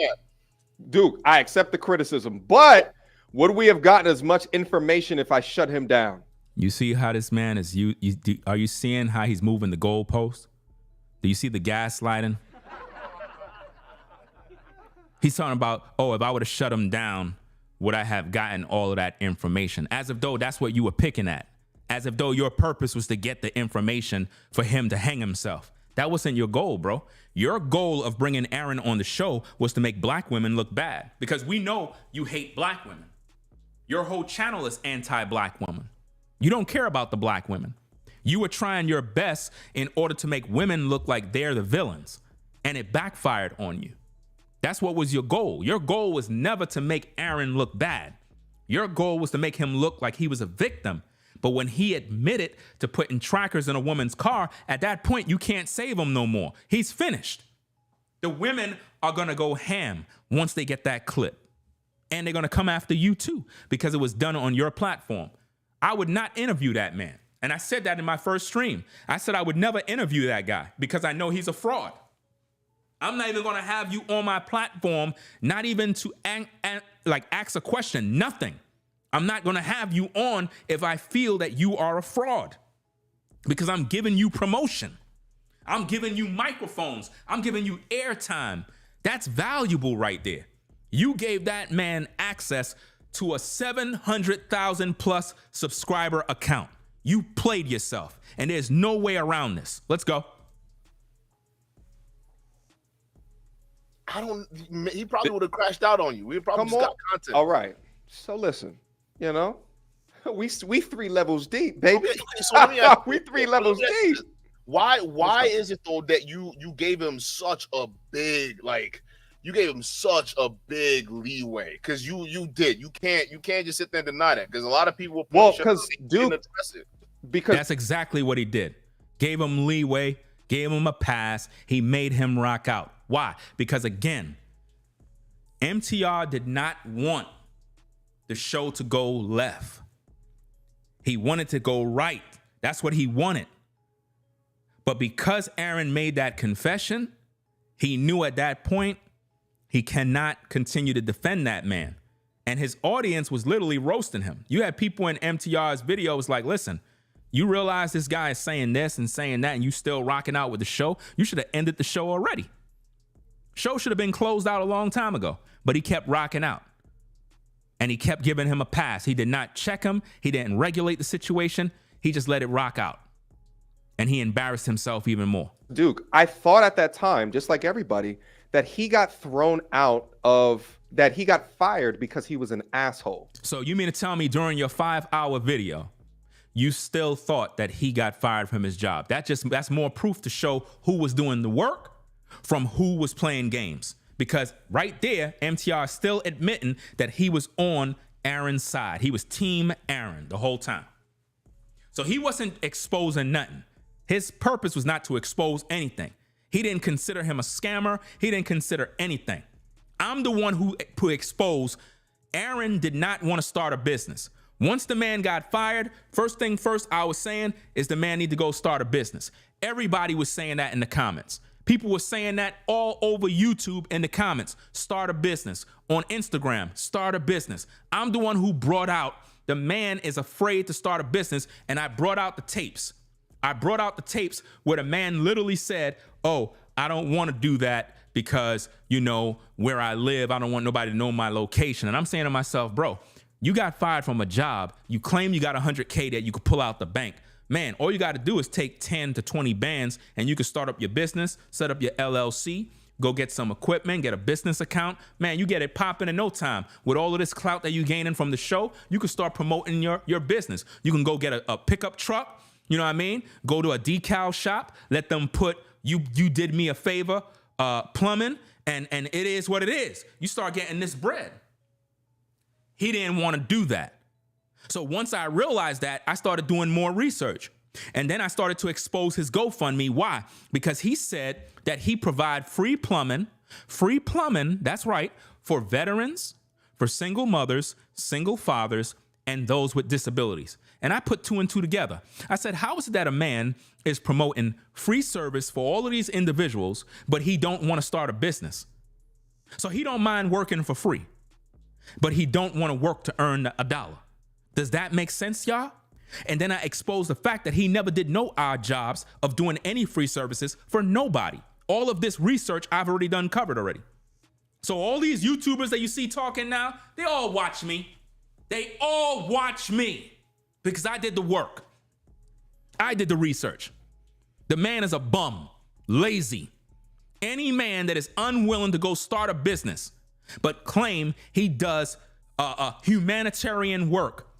Dude, I accept the criticism. But would we have gotten as much information if I shut him down? You see how this man is, are you seeing how he's moving the goalpost? Do you see the gaslighting? He's talking about, oh, if I would have shut him down, would I have gotten all of that information? As if though that's what you were picking at. As if though your purpose was to get the information for him to hang himself. That wasn't your goal, bro. Your goal of bringing Aaron on the show was to make black women look bad, because we know you hate black women. Your whole channel is anti-black woman. You don't care about the black women. You were trying your best in order to make women look like they're the villains, and it backfired on you. That's what was your goal. Your goal was never to make Aaron look bad. Your goal was to make him look like he was a victim. But when he admitted to putting trackers in a woman's car, at that point, you can't save him no more. He's finished. The women are going to go ham once they get that clip. And they're going to come after you too, because it was done on your platform. I would not interview that man. And I said that in my first stream. I said I would never interview that guy because I know he's a fraud. I'm not even going to have you on my platform, not even to ask a question, nothing. I'm not going to have you on if I feel that you are a fraud, because I'm giving you promotion. I'm giving you microphones. I'm giving you airtime. That's valuable right there. You gave that man access to a 700,000 plus subscriber account. You played yourself, and there's no way around this. Let's go. He probably would have crashed out on you. We probably just got content. All right. So listen, you know, we 3 levels deep, baby. So let me ask, we 3 levels deep. Why is it though that you gave him such a big leeway? Because you did. You can't just sit there and deny that, because a lot of people because that's exactly what he did. Gave him leeway, gave him a pass. He made him rock out. Why? Because again, MTR did not want the show to go left. He wanted to go right. That's what he wanted. But because Aaron made that confession, he knew at that point he cannot continue to defend that man. And his audience was literally roasting him. You had people in MTR's videos like, listen, you realize this guy is saying this and saying that, and you still rocking out with the show? You should have ended the show already. Show should have been closed out a long time ago, but he kept rocking out. And he kept giving him a pass. He did not check him. He didn't regulate the situation. He just let it rock out. And he embarrassed himself even more. Duke, I thought at that time, just like everybody, that he got he got fired because he was an asshole. So you mean to tell me during your 5-hour video, you still thought that he got fired from his job? That's more proof to show who was doing the work from who was playing games. Because right there, MTR is still admitting that he was on Aaron's side. He was team Aaron the whole time. So he wasn't exposing nothing. His purpose was not to expose anything. He didn't consider him a scammer. He didn't consider anything. I'm the one who exposed. Aaron did not want to start a business. Once the man got fired, first thing first I was saying is the man need to go start a business. Everybody was saying that in the comments. People were saying that all over YouTube in the comments. Start a business. On Instagram, start a business. I'm the one who brought out the man is afraid to start a business, and I brought out the tapes. I brought out the tapes where the man literally said, oh, I don't want to do that because, you know, where I live, I don't want nobody to know my location. And I'm saying to myself, bro, you got fired from a job. You claim you got 100K that you could pull out the bank. Man, all you got to do is take 10 to 20 bands and you can start up your business, set up your LLC, go get some equipment, get a business account. Man, you get it popping in no time. With all of this clout that you're gaining from the show, you can start promoting your business. You can go get a pickup truck, you know what I mean? Go to a decal shop, let them put, you did me a favor, plumbing, and it is what it is. You start getting this bread. He didn't want to do that. So once I realized that, I started doing more research. And then I started to expose his GoFundMe. Why? Because he said that he provide free plumbing, that's right, for veterans, for single mothers, single fathers, and those with disabilities. And I put 2 and 2 together. I said, how is it that a man is promoting free service for all of these individuals, but he don't want to start a business? So he don't mind working for free, but he don't want to work to earn $1. Does that make sense, y'all? And then I exposed the fact that he never did no odd jobs of doing any free services for nobody. All of this research I've already done covered already. So all these YouTubers that you see talking now, they all watch me. They all watch me because I did the work. I did the research. The man is a bum, lazy. Any man that is unwilling to go start a business but claim he does humanitarian work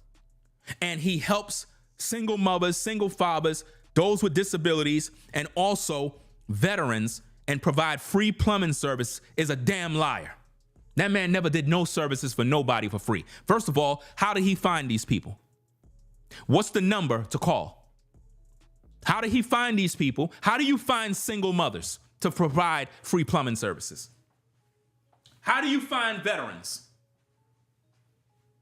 and he helps single mothers, single fathers, those with disabilities, and also veterans, and provide free plumbing service is a damn liar. That man never did no services for nobody for free. First of all, how did he find these people? What's the number to call? How did he find these people? How do you find single mothers to provide free plumbing services? How do you find veterans?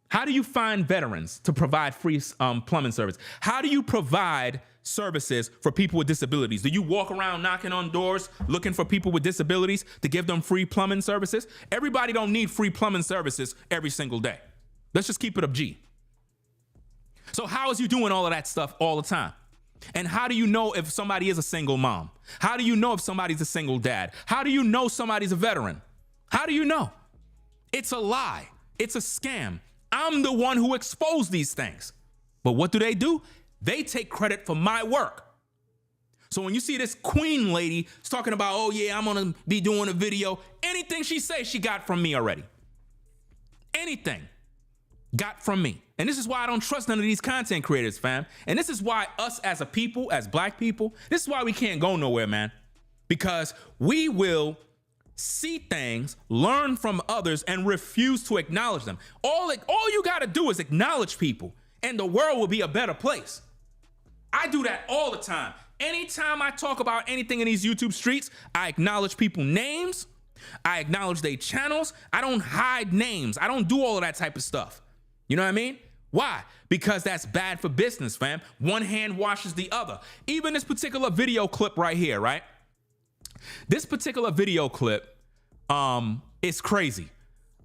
How do you find veterans to provide free plumbing service? How do you provide services for people with disabilities? Do you walk around knocking on doors looking for people with disabilities to give them free plumbing services? Everybody don't need free plumbing services every single day. Let's just keep it a G. So how is you doing all of that stuff all the time? And how do you know if somebody is a single mom? How do you know if somebody's a single dad? How do you know somebody's a veteran? How do you know? It's a lie. It's a scam. I'm the one who exposed these things. But what do? They take credit for my work. So when you see this queen lady talking about, oh yeah, I'm gonna be doing a video, anything she says, she got from me already. Anything got from me. And this is why I don't trust none of these content creators, fam. And this is why us as a people, as black people, this is why we can't go nowhere, man. Because we will see things, learn from others, and refuse to acknowledge them. All you gotta do is acknowledge people, and the world will be a better place. I do that all the time. Anytime I talk about anything in these YouTube streets, I acknowledge people's names, I acknowledge their channels, I don't hide names, I don't do all of that type of stuff. You know what I mean? Why? Because that's bad for business, fam. One hand washes the other. Even this particular video clip right here, right? This particular video clip is crazy.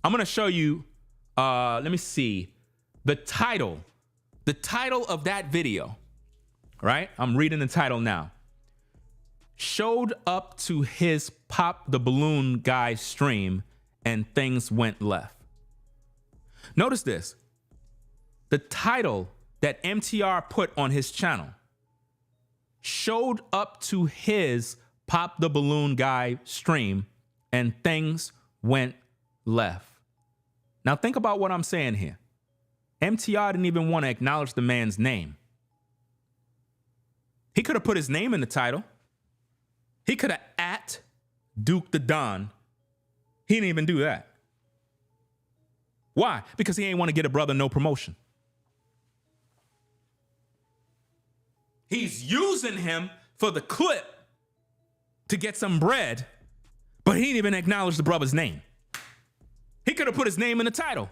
I'm gonna show you, let me see, the title of that video, right? I'm reading the title now. Showed up to his Pop the Balloon guy stream and things went left. Notice this. The title that MTR put on his channel, showed up to his Pop the Balloon guy stream and things went left. Now think about what I'm saying here. MTR didn't even want to acknowledge the man's name. He could have put his name in the title. He could have at Duke the Don. He didn't even do that. Why? Because he ain't want to get a brother no promotion. He's using him for the clip to get some bread, but he didn't even acknowledge the brother's name. He could have put his name in the title.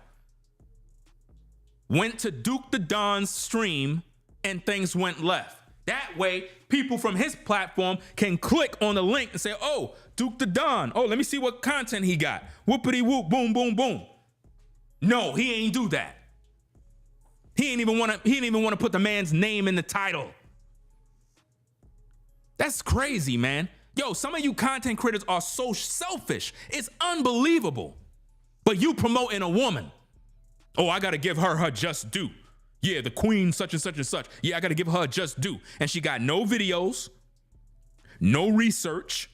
Went to Duke the Don's stream and things went left. That way, people from his platform can click on the link and say, oh, Duke the Don. Oh, let me see what content he got. Whoopity whoop, boom, boom, boom. No, he ain't do that. He didn't even want to put the man's name in the title. That's crazy, man. Yo, some of you content creators are so selfish. It's unbelievable. But you promoting a woman. Oh, I got to give her just due. Yeah, the queen such and such and such. Yeah, I got to give her just due. And she got no videos, no research,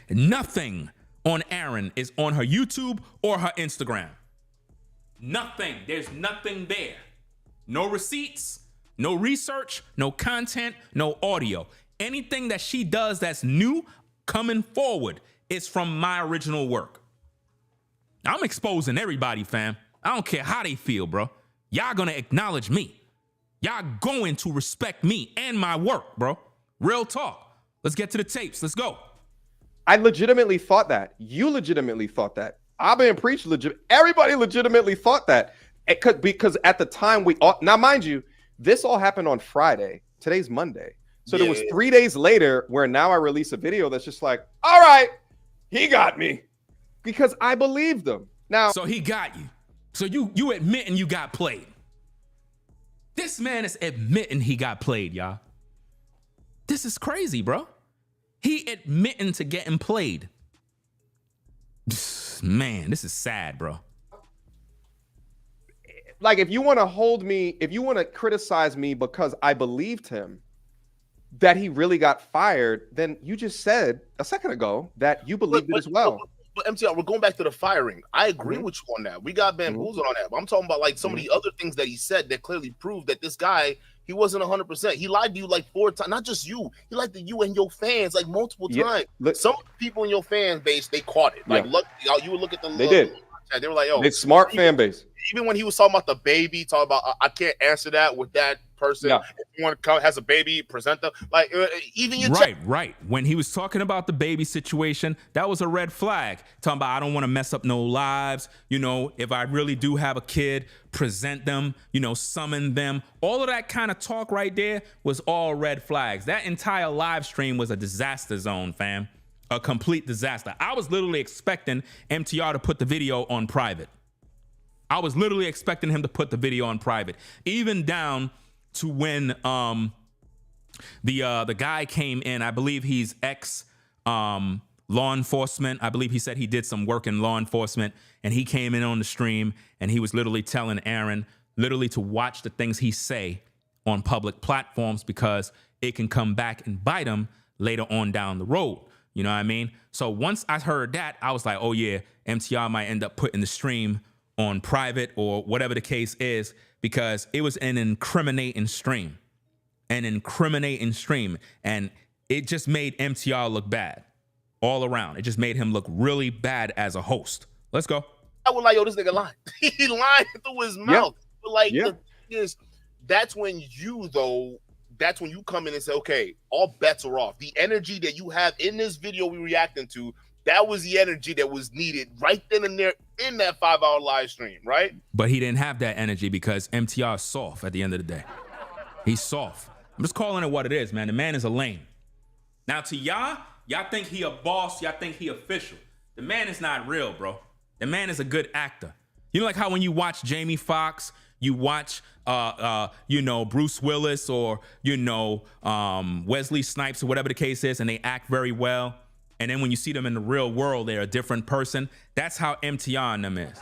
nothing on Aaron is on her YouTube or her Instagram. Nothing. There's nothing there. No receipts, no research, no content, no audio. Anything that she does that's new coming forward is from my original work. I'm exposing everybody, fam. I don't care how they feel, bro. Y'all gonna acknowledge me. Y'all going to respect me and my work, bro. Real talk. Let's get to the tapes. Let's go. I legitimately thought that. You legitimately thought that. I've been preached legit. Everybody legitimately thought that. Because at the time now mind you, this all happened on Friday. Today's Monday. So there was 3 days later where now I release a video that's just like, all right, he got me. Because I believed them. Now, so he got you. So you admitting you got played. This man is admitting he got played, y'all. This is crazy, bro. He admitting to getting played. Man, this is sad, bro. Like, if you want to hold me, if you want to criticize me because I believed him that he really got fired, then you just said a second ago that you believed it as well. But MTR, we're going back to the firing. I agree with you on that. We got bamboozled on that. But I'm talking about like some of the other things that he said that clearly proved that this guy, he wasn't 100%. He lied to you like 4 times. Not just you. He lied to you and your fans like multiple times. Some people in your fan base, they caught it. Like, look, you would look at the. They did. They were like, "Oh, it's smart fan base." Even when he was talking about the baby, talking about I can't answer that with that person. Yeah. If you want to come, has a baby, present them. Like even you. Right. When he was talking about the baby situation, that was a red flag. Talking about I don't want to mess up no lives. You know, if I really do have a kid, present them. You know, summon them. All of that kind of talk right there was all red flags. That entire live stream was a disaster zone, fam. A complete disaster. I was literally expecting MTR to put the video on private. I was literally expecting him to put the video on private, even down to when the guy came in. I believe he's ex law enforcement. I believe he said he did some work in law enforcement, and he came in on the stream and he was literally telling Aaron literally to watch the things he say on public platforms because it can come back and bite him later on down the road. You know what I mean? So once I heard that, I was like, oh yeah, MTR might end up putting the stream on private or whatever the case is, because it was an incriminating stream. And it just made MTR look bad all around. It just made him look really bad as a host. Let's go. I was like, yo, this nigga lying. He lying through his mouth. But like, the thing is, that's when you come in and say, okay, all bets are off. The energy that you have in this video we reacting to, that was the energy that was needed right then and there in that 5-hour live stream, right? But he didn't have that energy because MTR is soft at the end of the day. He's soft. I'm just calling it what it is, man. The man is a lame. Now to y'all think he a boss, y'all think he official. The man is not real, bro. The man is a good actor. You know, like how when you watch Jamie Foxx, you watch Bruce Willis or Wesley Snipes or whatever the case is, and they act very well. And then when you see them in the real world, they're a different person. That's how MTR and them is.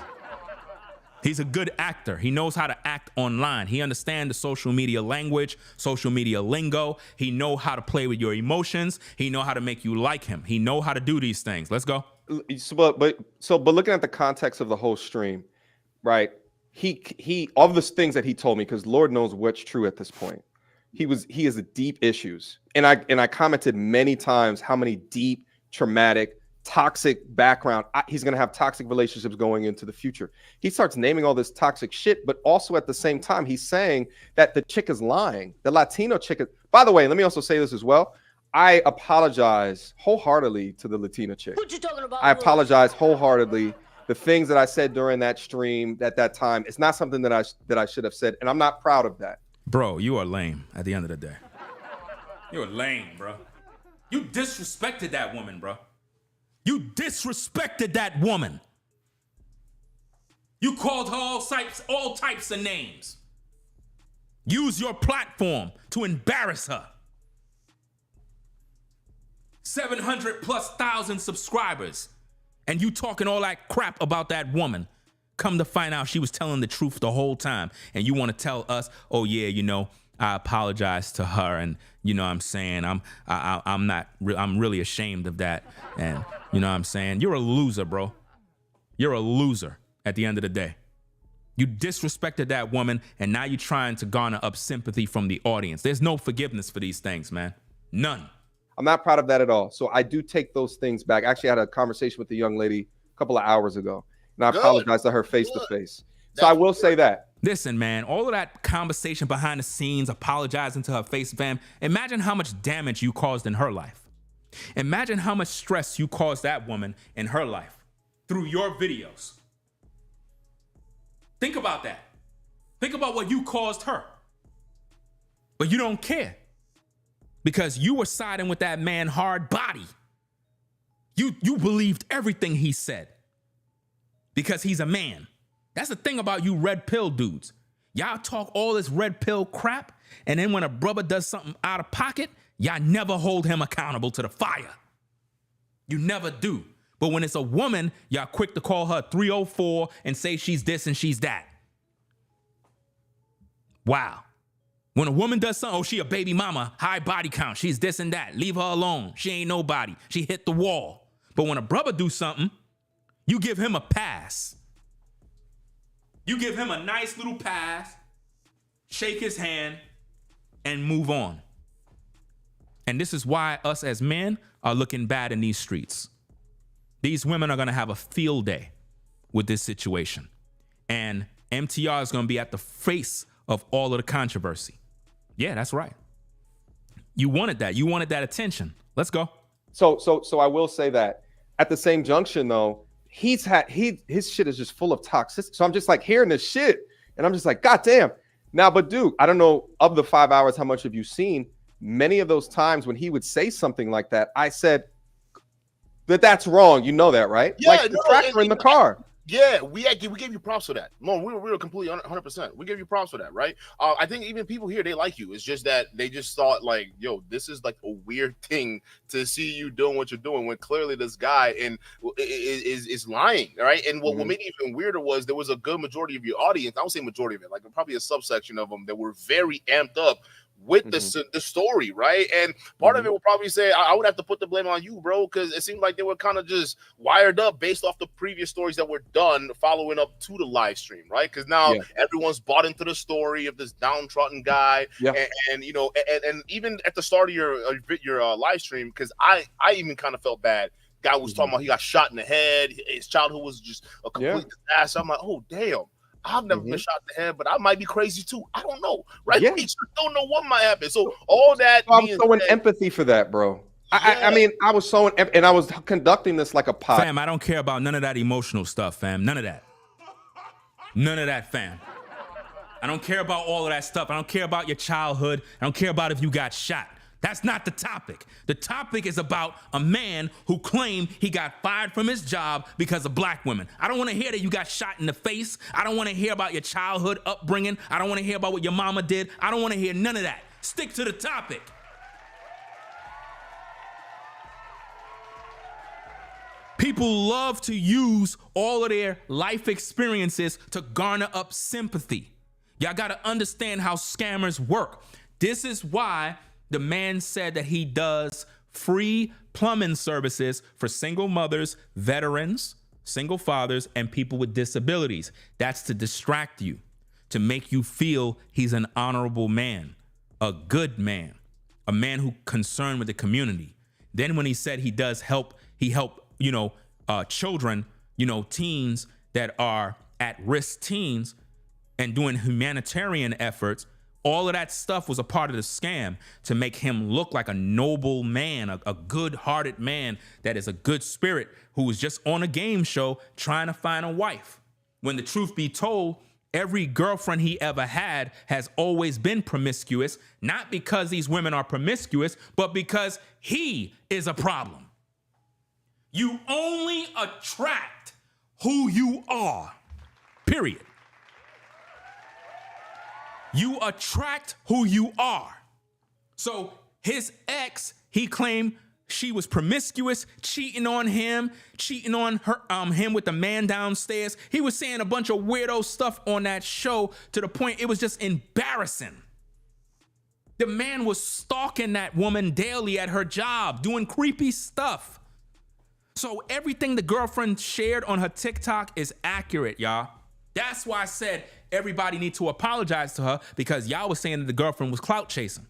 He's a good actor. He knows how to act online. He understands the social media language, social media lingo. He know how to play with your emotions. He know how to make you like him. He know how to do these things. Let's go. But looking at the context of the whole stream, right? He all of the things that he told me, because Lord knows what's true at this point. He has deep issues, and I commented many times how many deep, traumatic, toxic background. He's going to have toxic relationships going into the future. He starts naming all this toxic shit, but also at the same time, he's saying that the chick is lying. The Latino chick is, by the way, let me also say this as well. I apologize wholeheartedly to the Latina chick. What you talking about? I apologize wholeheartedly. The things that I said during that stream at that time, it's not something that I should have said, and I'm not proud of that. Bro, you are lame at the end of the day. You're lame, bro. You disrespected that woman, bro. You disrespected that woman. You called her all types of names. Use your platform to embarrass her. 700,000+ subscribers. And you talking all that crap about that woman. Come to find out she was telling the truth the whole time. And you want to tell us, oh yeah, I apologize to her, and you know what I'm saying, I'm really ashamed of that. And you know what I'm saying? You're a loser, bro. You're a loser at the end of the day. You disrespected that woman, and now you're trying to garner up sympathy from the audience. There's no forgiveness for these things, man. None. I'm not proud of that at all. So I do take those things back. Actually, I had a conversation with the young lady a couple of hours ago, and I apologize to her face to face. So I will say that. Listen, man, all of that conversation behind the scenes, apologizing to her face, fam, imagine how much damage you caused in her life. Imagine how much stress you caused that woman in her life through your videos. Think about that. Think about what you caused her. But you don't care because you were siding with that man hard body. You believed everything he said because he's a man. That's the thing about you red pill dudes. Y'all talk all this red pill crap, and then when a brother does something out of pocket, y'all never hold him accountable to the fire. You never do. But when it's a woman, y'all quick to call her 304 and say she's this and she's that. Wow. When a woman does something, oh, she a baby mama, high body count, she's this and that, leave her alone, she ain't nobody, she hit the wall. But when a brother do something, you give him a pass. You give him a nice little pass, shake his hand, and move on. And this is why us as men are looking bad in these streets. These women are gonna have a field day with this situation. And MTR is gonna be at the face of all of the controversy. Yeah, that's right. You wanted that. You wanted that attention. Let's go. So I will say that at the same junction though, his shit is just full of toxicity. So I'm just like hearing this shit and I'm just like, God damn. Now, but dude, I don't know of the 5 hours, how much have you seen? Many of those times when he would say something like that, I said that's wrong. You know that, right? Yeah, like the tractor in the car. Yeah, we gave you props for that. No, we were completely 100%. We gave you props for that, right? I think even people here, they like you. It's just that they just thought like, yo, this is like a weird thing to see you doing what you're doing when clearly this guy is lying, right? And what made it even weirder was there was a good majority of your audience. I don't say majority of it, like probably a subsection of them that were very amped up with the story, right? And part of it will probably say, I would have to put the blame on you, bro, because it seemed like they were kind of just wired up based off the previous stories that were done following up to the live stream, right? Because now everyone's bought into the story of this downtrodden guy, and you know, and even at the start of your live stream, because I even kind of felt bad. Guy was talking about he got shot in the head, his childhood was just a complete disaster. I'm like, oh damn. I've never been shot in the head, but I might be crazy too. I don't know, right? We just don't know what might happen. So all that. I'm showing empathy for that, bro. I mean, I was showing, and I was conducting this like a pod. Fam, I don't care about none of that emotional stuff, fam. None of that. None of that, fam. I don't care about all of that stuff. I don't care about your childhood. I don't care about if you got shot. That's not the topic. The topic is about a man who claimed he got fired from his job because of black women. I don't want to hear that you got shot in the face. I don't want to hear about your childhood upbringing. I don't want to hear about what your mama did. I don't want to hear none of that. Stick to the topic. People love to use all of their life experiences to garner up sympathy. Y'all got to understand how scammers work. This is why the man said that he does free plumbing services for single mothers, veterans, single fathers, and people with disabilities. That's to distract you, to make you feel he's an honorable man, a good man, a man who concerned with the community. Then when he said he help, children, teens that are at-risk teens and doing humanitarian efforts. All of that stuff was a part of the scam to make him look like a noble man, a good-hearted man that is a good spirit who was just on a game show trying to find a wife. When the truth be told, every girlfriend he ever had has always been promiscuous, not because these women are promiscuous, but because he is a problem. You only attract who you are, period. You attract who you are. So his ex, he claimed she was promiscuous, cheating on him her, him with the man downstairs. He was saying a bunch of weirdo stuff on that show to the point it was just embarrassing. The man was stalking that woman daily at her job, doing creepy stuff. So everything the girlfriend shared on her TikTok is accurate, y'all. That's why I said everybody need to apologize to her, because y'all was saying that the girlfriend was clout chasing.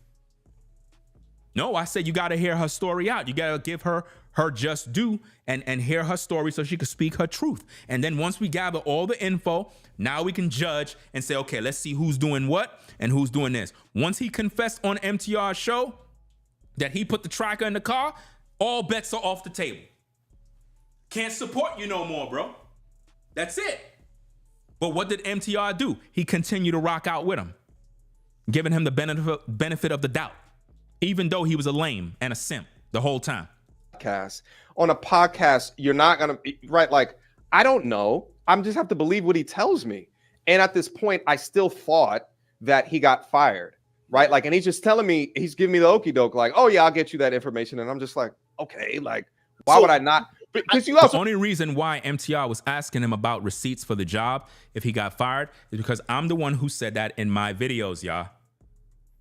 No, I said you got to hear her story out. You got to give her just due and hear her story so she could speak her truth. And then once we gather all the info, now we can judge and say, okay, let's see who's doing what and who's doing this. Once he confessed on MTR's show that he put the tracker in the car, all bets are off the table. Can't support you no more, bro. That's it. But what did MTR do? He continued to rock out with him, giving him the benefit of the doubt, even though he was a lame and a simp the whole time. On a podcast, you're not going to be right. Like, I don't know. I'm just have to believe what he tells me. And at this point, I still thought that he got fired, right? Like, and he's just telling me, he's giving me the okie doke, like, oh yeah, I'll get you that information. And I'm just like, okay, like, why would I not Because you The also only reason why MTR was asking him about receipts for the job if he got fired is because I'm the one who said that in my videos, y'all.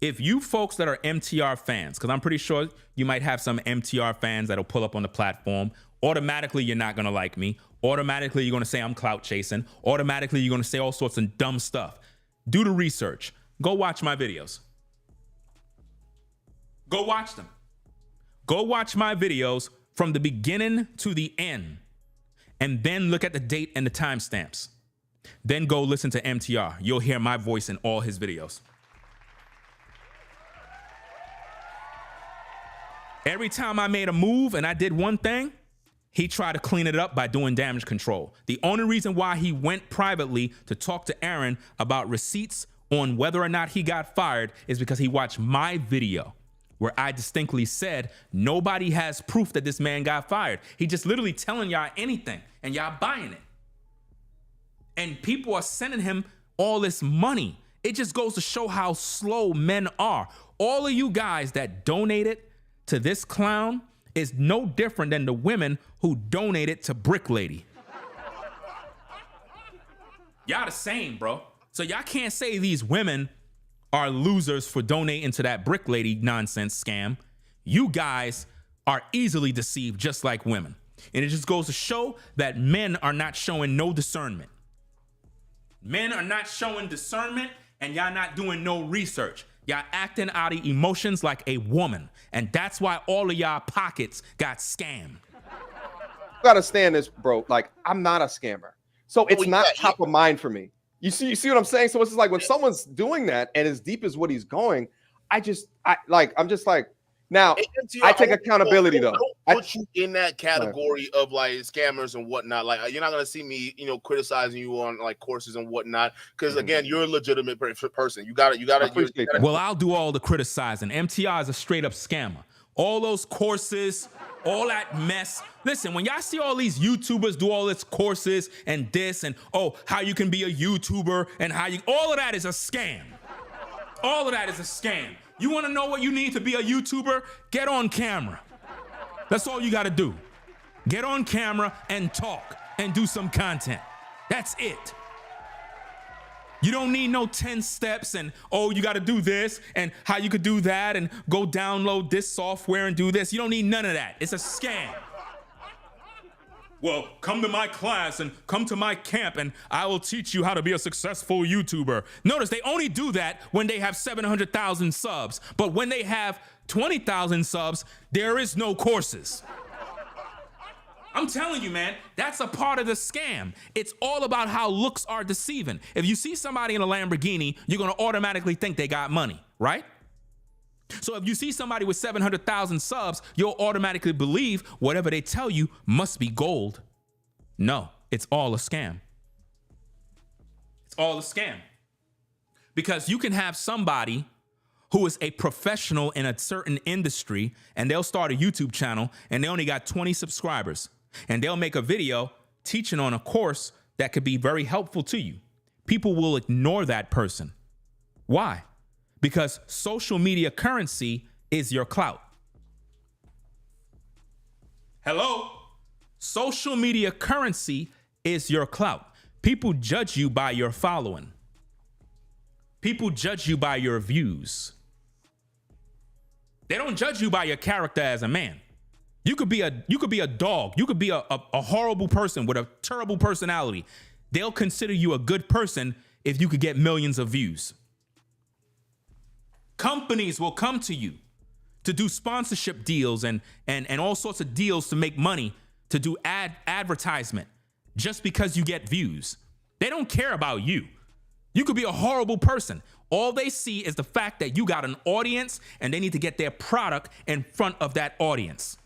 If you folks that are MTR fans, because I'm pretty sure you might have some MTR fans that'll pull up on the platform, automatically you're not gonna like me. Automatically you're gonna say I'm clout chasing. Automatically you're gonna say all sorts of dumb stuff. Do the research. Go watch my videos. Go watch them. Go watch my videos from the beginning to the end, and then look at the date and the timestamps. Then go listen to MTR. You'll hear my voice in all his videos. Every time I made a move and I did one thing, he tried to clean it up by doing damage control. The only reason why he went privately to talk to Aaron about receipts on whether or not he got fired is because he watched my video where I distinctly said nobody has proof that this man got fired. He just literally telling y'all anything and y'all buying it. And people are sending him all this money. It just goes to show how slow men are. All of you guys that donated to this clown is no different than the women who donated to Brick Lady. Y'all the same, bro. So y'all can't say these women are losers for donating to that Brick Lady nonsense scam. You guys are easily deceived just like women. And it just goes to show that men are not showing no discernment. Men are not showing discernment, and y'all not doing no research. Y'all acting out of emotions like a woman. And that's why all of y'all pockets got scammed. you gotta stand this, bro. Like, I'm not a scammer. So it's not top of mind for me. You see what I'm saying? So it's just like when someone's doing that and as deep as what he's going, I'm just like, now I take accountability though. I put you in that category of like scammers and whatnot. Like, you're not gonna see me, criticizing you on like courses and whatnot. Because again, you're a legitimate person. You gotta. Well, I'll do all the criticizing. MTR is a straight up scammer. All those courses, all that mess. Listen, when y'all see all these YouTubers do all this courses and this and how you can be a YouTuber and all of that is a scam. All of that is a scam. You want to know what you need to be a YouTuber? Get on camera. That's all you got to do. Get on camera and talk and do some content. That's it. You don't need no 10 steps and, you got to do this and how you could do that and go download this software and do this. You don't need none of that. It's a scam. Well, come to my class and come to my camp and I will teach you how to be a successful YouTuber. Notice they only do that when they have 700,000 subs. But when they have 20,000 subs, there is no courses. I'm telling you, man, that's a part of the scam. It's all about how looks are deceiving. If you see somebody in a Lamborghini, you're going to automatically think they got money, right? So if you see somebody with 700,000 subs, you'll automatically believe whatever they tell you must be gold. No, it's all a scam. It's all a scam. Because you can have somebody who is a professional in a certain industry and they'll start a YouTube channel and they only got 20 subscribers. And they'll make a video teaching on a course that could be very helpful to you. People will ignore that person. Why? Because social media currency is your clout. Hello? Social media currency is your clout. People judge you by your following. People judge you by your views. They don't judge you by your character as a man. You could be a dog. You could be a horrible person with a terrible personality. They'll consider you a good person if you could get millions of views. Companies will come to you to do sponsorship deals and all sorts of deals to make money, to do advertisement just because you get views. They don't care about you. You could be a horrible person. All they see is the fact that you got an audience and they need to get their product in front of that audience.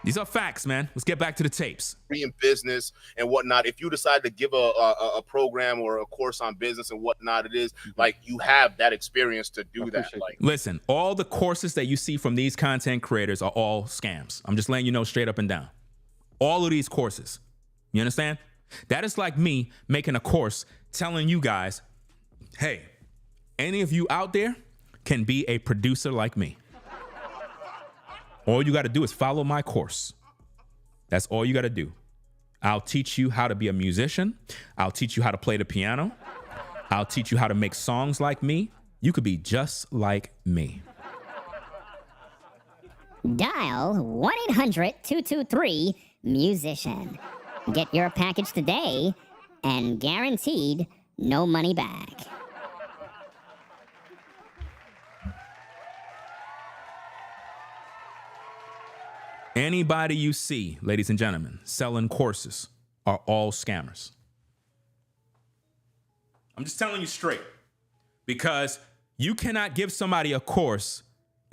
These are facts, man. Let's get back to the tapes. In business and whatnot, if you decide to give a program or a course on business and whatnot, it is like you have that experience to do that. Like, listen, all the courses that you see from these content creators are all scams. I'm just letting you know straight up and down. All of these courses. You understand? That is like me making a course telling you guys, hey, any of you out there can be a producer like me. All you got to do is follow my course. That's all you got to do. I'll teach you how to be a musician. I'll teach you how to play the piano. I'll teach you how to make songs like me. You could be just like me. Dial 1-800-223-MUSICIAN. Get your package today and guaranteed no money back. Anybody you see, ladies and gentlemen, selling courses are all scammers. I'm just telling you straight, because you cannot give somebody a course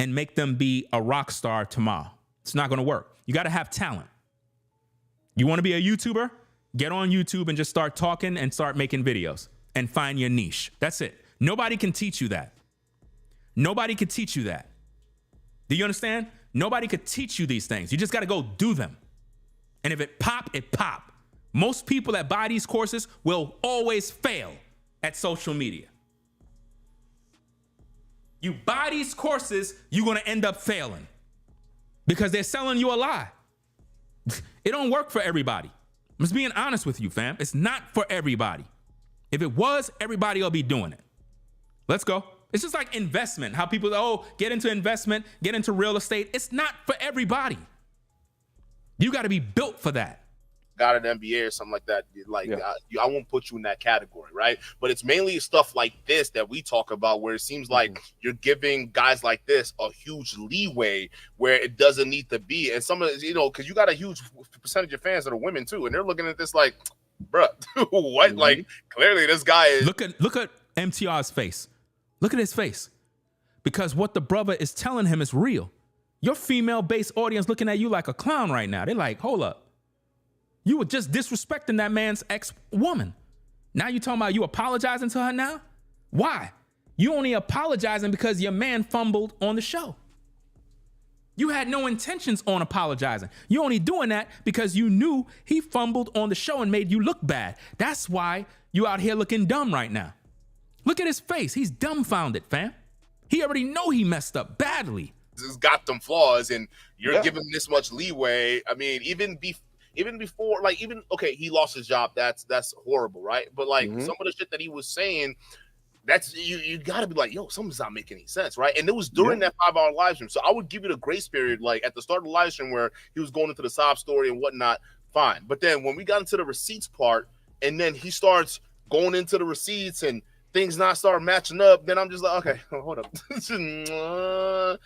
and make them be a rock star tomorrow. It's not going to work. You got to have talent. You want to be a YouTuber? Get on YouTube and just start talking and start making videos and find your niche. That's it. Nobody can teach you that. Nobody can teach you that. Do you understand? Nobody could teach you these things. You just got to go do them. And if it pop, it pop. Most people that buy these courses will always fail at social media. You buy these courses, you're going to end up failing because they're selling you a lie. It don't work for everybody. I'm just being honest with you, fam. It's not for everybody. If it was, everybody will be doing it. Let's go. It's just like investment. How people, get into investment, get into real estate. It's not for everybody. You got to be built for that. Got an MBA or something like that. I won't put you in that category, right? But it's mainly stuff like this that we talk about, where it seems like you're giving guys like this a huge leeway where it doesn't need to be. And some of because you got a huge percentage of fans that are women too, and they're looking at this like, bruh, what? Like, clearly this guy is. Look at MTR's face. Look at his face. Because what the brother is telling him is real. Your female-based audience looking at you like a clown right now. They're like, hold up. You were just disrespecting that man's ex-woman. Now you talking about you apologizing to her now? Why? You only apologizing because your man fumbled on the show. You had no intentions on apologizing. You only doing that because you knew he fumbled on the show and made you look bad. That's why you out here looking dumb right now. Look at his face. He's dumbfounded, fam. He already know he messed up badly. It's got them flaws, and you're giving this much leeway. I mean, even before, he lost his job. That's horrible, right? But some of the shit that he was saying, that's you got to be like, yo, something's not making any sense, right? And it was during that 5-hour live stream, so I would give it a grace period, like at the start of the live stream where he was going into the sob story and whatnot. Fine, but then when we got into the receipts part, and then he starts going into the receipts and things not start matching up, then I'm just like, okay, hold up. It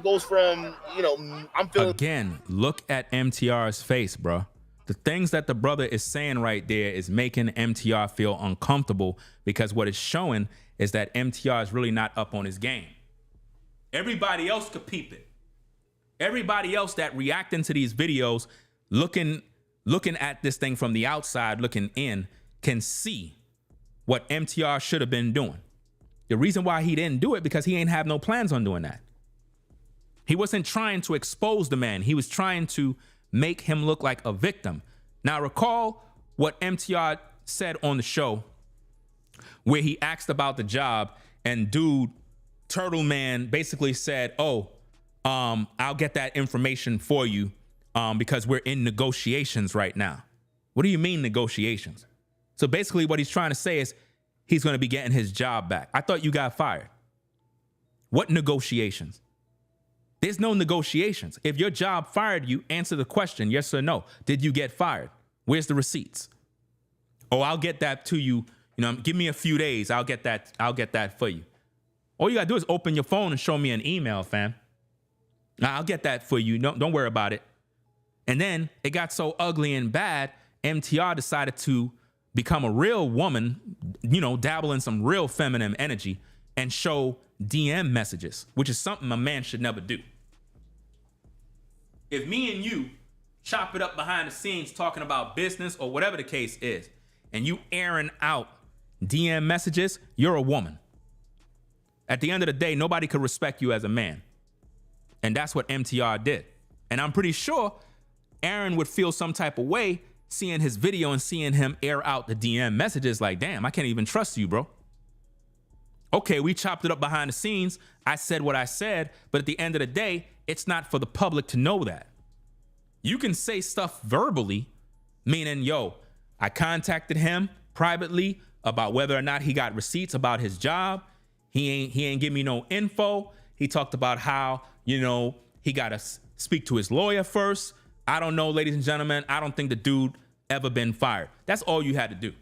goes from, I'm feeling. Again, look at MTR's face, bro. The things that the brother is saying right there is making MTR feel uncomfortable, because what it's showing is that MTR is really not up on his game. Everybody else could peep it. Everybody else that reacting to these videos, looking at this thing from the outside, looking in, can see what MTR should have been doing. The reason why he didn't do it, because he ain't have no plans on doing that. He wasn't trying to expose the man. He was trying to make him look like a victim. Now recall what MTR said on the show, where he asked about the job, and dude, Turtle Man, basically said, I'll get that information for you because we're in negotiations right now. What do you mean negotiations? So basically what he's trying to say is he's going to be getting his job back. I thought you got fired. What negotiations? There's no negotiations. If your job fired you, answer the question, yes or no. Did you get fired? Where's the receipts? I'll get that to you. Give me a few days. I'll get that for you. All you got to do is open your phone and show me an email, fam. Now, I'll get that for you. No, don't worry about it. And then it got so ugly and bad, MTR decided to become a real woman, dabble in some real feminine energy and show DM messages, which is something a man should never do. If me and you chop it up behind the scenes talking about business or whatever the case is, and you airing out DM messages, you're a woman. At the end of the day, nobody could respect you as a man. And that's what MTR did. And I'm pretty sure Aaron would feel some type of way seeing his video and seeing him air out the DM messages like, damn, I can't even trust you, bro. Okay, we chopped it up behind the scenes. I said what I said, but at the end of the day, it's not for the public to know that. You can say stuff verbally, meaning, yo, I contacted him privately about whether or not he got receipts about his job. He ain't give me no info. He talked about how, you know, he got to speak to his lawyer first. I don't know, ladies and gentlemen. I don't think the dude ever been fired. That's all you had to do.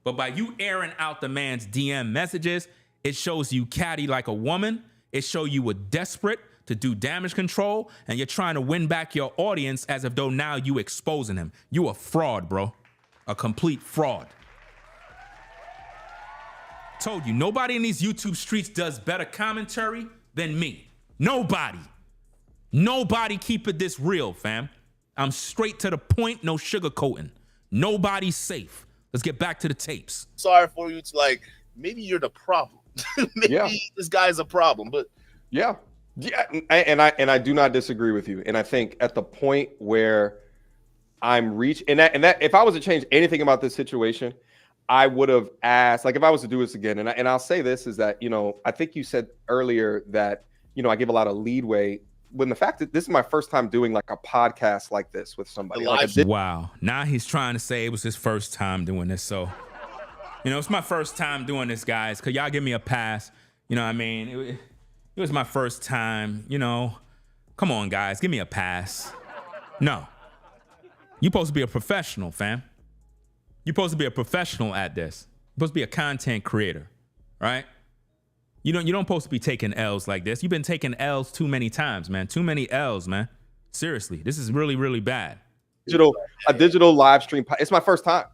But by you airing out the man's DM messages, it shows you catty like a woman. It shows you were desperate to do damage control, and you're trying to win back your audience as if though now you exposing him. You a fraud, bro. A complete fraud. Told you, nobody in these YouTube streets does better commentary than me. Nobody. Nobody keep it this real, fam. I'm straight to the point, no sugarcoating. Nobody's safe. Let's get back to the tapes. Sorry for you to like, maybe you're the problem. Maybe this guy's a problem, but yeah, and I do not disagree with you. And I think at the point where I'm reaching, and that if I was to change anything about this situation, I would have asked, like if I was to do this again, and I'll say this is that, you know, I think you said earlier that, you know, I give a lot of leadway when the fact that this is my first time doing like a podcast like this with somebody. Wow. Now he's trying to say it was his first time doing this. So, you know, it's my first time doing this, guys. Could y'all give me a pass? You know what I mean? It was my first time, you know. Come on, guys. Give me a pass. No. You're supposed to be a professional, fam. You're supposed to be a professional at this. You're supposed to be a content creator, right? You don't supposed to be taking L's like this. You've been taking L's too many times, man. Too many L's, man. Seriously, this is really, really bad. A digital live stream. It's my first time.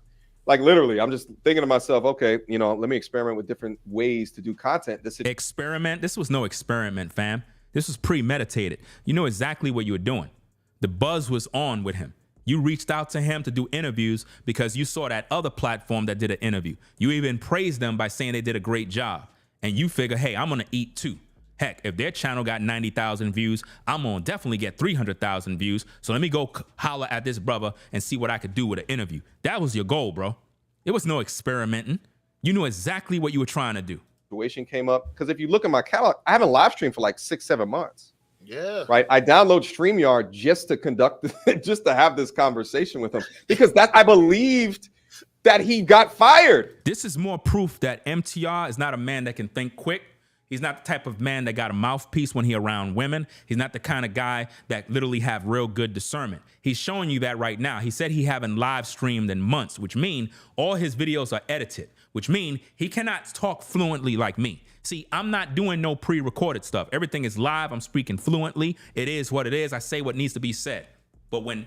Like literally, I'm just thinking to myself, okay, you know, let me experiment with different ways to do content. Experiment? This was no experiment, fam. This was premeditated. You know exactly what you were doing. The buzz was on with him. You reached out to him to do interviews because you saw that other platform that did an interview. You even praised them by saying they did a great job. And you figure, hey, I'm going to eat too. Heck, if their channel got 90,000 views, I'm going to definitely get 300,000 views. So let me go holler at this brother and see what I could do with an interview. That was your goal, bro. It was no experimenting. You knew exactly what you were trying to do. Situation came up because if you look at my catalog, I haven't live streamed for like 6-7 months. Yeah. Right. I download StreamYard just to have this conversation with him because I believed that he got fired. This is more proof that MTR is not a man that can think quick. He's not the type of man that got a mouthpiece when he around women. He's not the kind of guy that literally have real good discernment. He's showing you that right now. He said he haven't live streamed in months, which mean all his videos are edited, which mean he cannot talk fluently like me. See, I'm not doing no pre-recorded stuff. Everything is live. I'm speaking fluently. It is what it is. I say what needs to be said. But when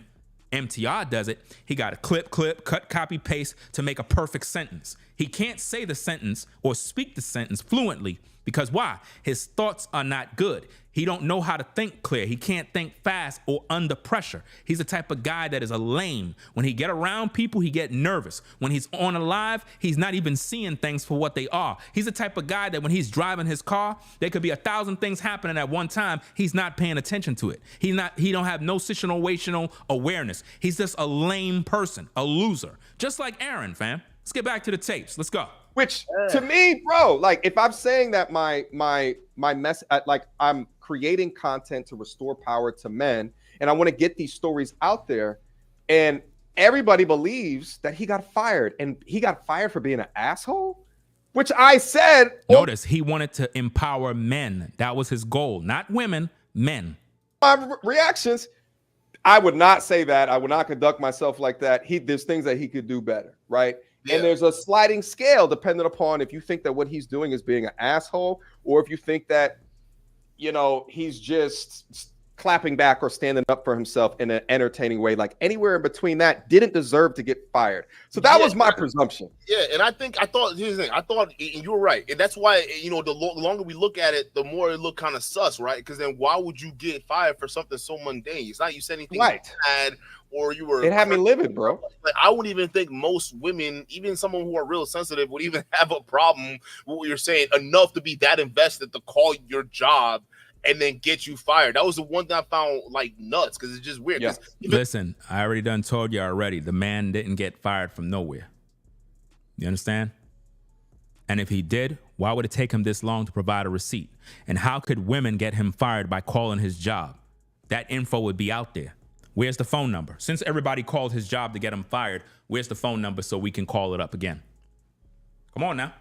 MTR does it, he got to clip, cut, copy, paste to make a perfect sentence. He can't say the sentence or speak the sentence fluently because why? His thoughts are not good. He don't know how to think clear. He can't think fast or under pressure. He's the type of guy that is a lame. When he get around people, he get nervous. When he's on a live, he's not even seeing things for what they are. He's the type of guy that when he's driving his car, there could be 1,000 things happening at one time. He's not paying attention to it. He don't have no situational awareness. He's just a lame person, a loser. Just like Aaron, fam. Let's get back to the tapes. Let's go. Which to me, bro, like if I'm saying that my mess, like I'm creating content to restore power to men, and I want to get these stories out there, and everybody believes that he got fired, and he got fired for being an asshole, which I said. Notice he wanted to empower men. That was his goal, not women, men. My reactions, I would not say that. I would not conduct myself like that. There's things that he could do better, right? Yeah. And there's a sliding scale depending upon if you think that what he's doing is being an asshole, or if you think that, you know, he's just clapping back or standing up for himself in an entertaining way. Like anywhere in between that didn't deserve to get fired. So that was my presumption. Yeah, and I thought here's the thing. I thought, and you were right, and that's why, you know, the longer we look at it, the more it looked kind of sus, right? Because then why would you get fired for something so mundane? It's not you said anything bad. Or you were. It had me livid, bro. Like, I wouldn't even think most women, even someone who are real sensitive, would even have a problem with what you're saying enough to be that invested to call your job and then get you fired. That was the one that I found like nuts because it's just weird. Yeah. Listen, I already done told you already. The man didn't get fired from nowhere. You understand? And if he did, why would it take him this long to provide a receipt? And how could women get him fired by calling his job? That info would be out there. Where's the phone number? Since everybody called his job to get him fired, where's the phone number so we can call it up again? Come on now.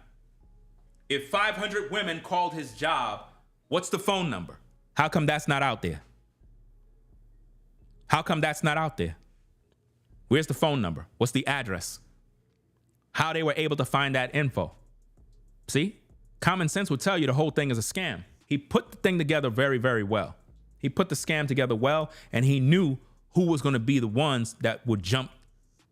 If 500 women called his job, what's the phone number? How come that's not out there? How come that's not out there? Where's the phone number? What's the address? How they were able to find that info? See? Common sense would tell you the whole thing is a scam. He put the thing together very, very well. He put the scam together well, and he knew who was going to be the ones that would jump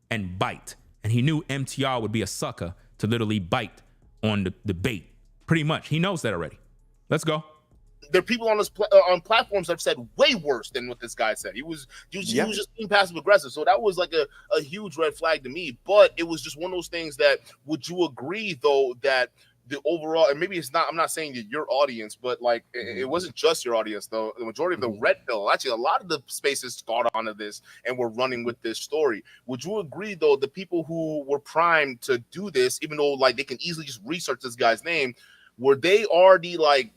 and bite. And he knew MTR would be a sucker to literally bite on the bait. Pretty much. He knows that already. Let's go. There are people on on platforms that have said way worse than what this guy said. He was just being passive aggressive. So that was like a huge red flag to me. But it was just one of those things that, would you agree though that the overall, and maybe it's not, I'm not saying that your audience, but like it wasn't just your audience though. The majority of the red pill, actually a lot of the spaces caught onto this and were running with this story. Would you agree though, the people who were primed to do this, even though like they can easily just research this guy's name, were they already like,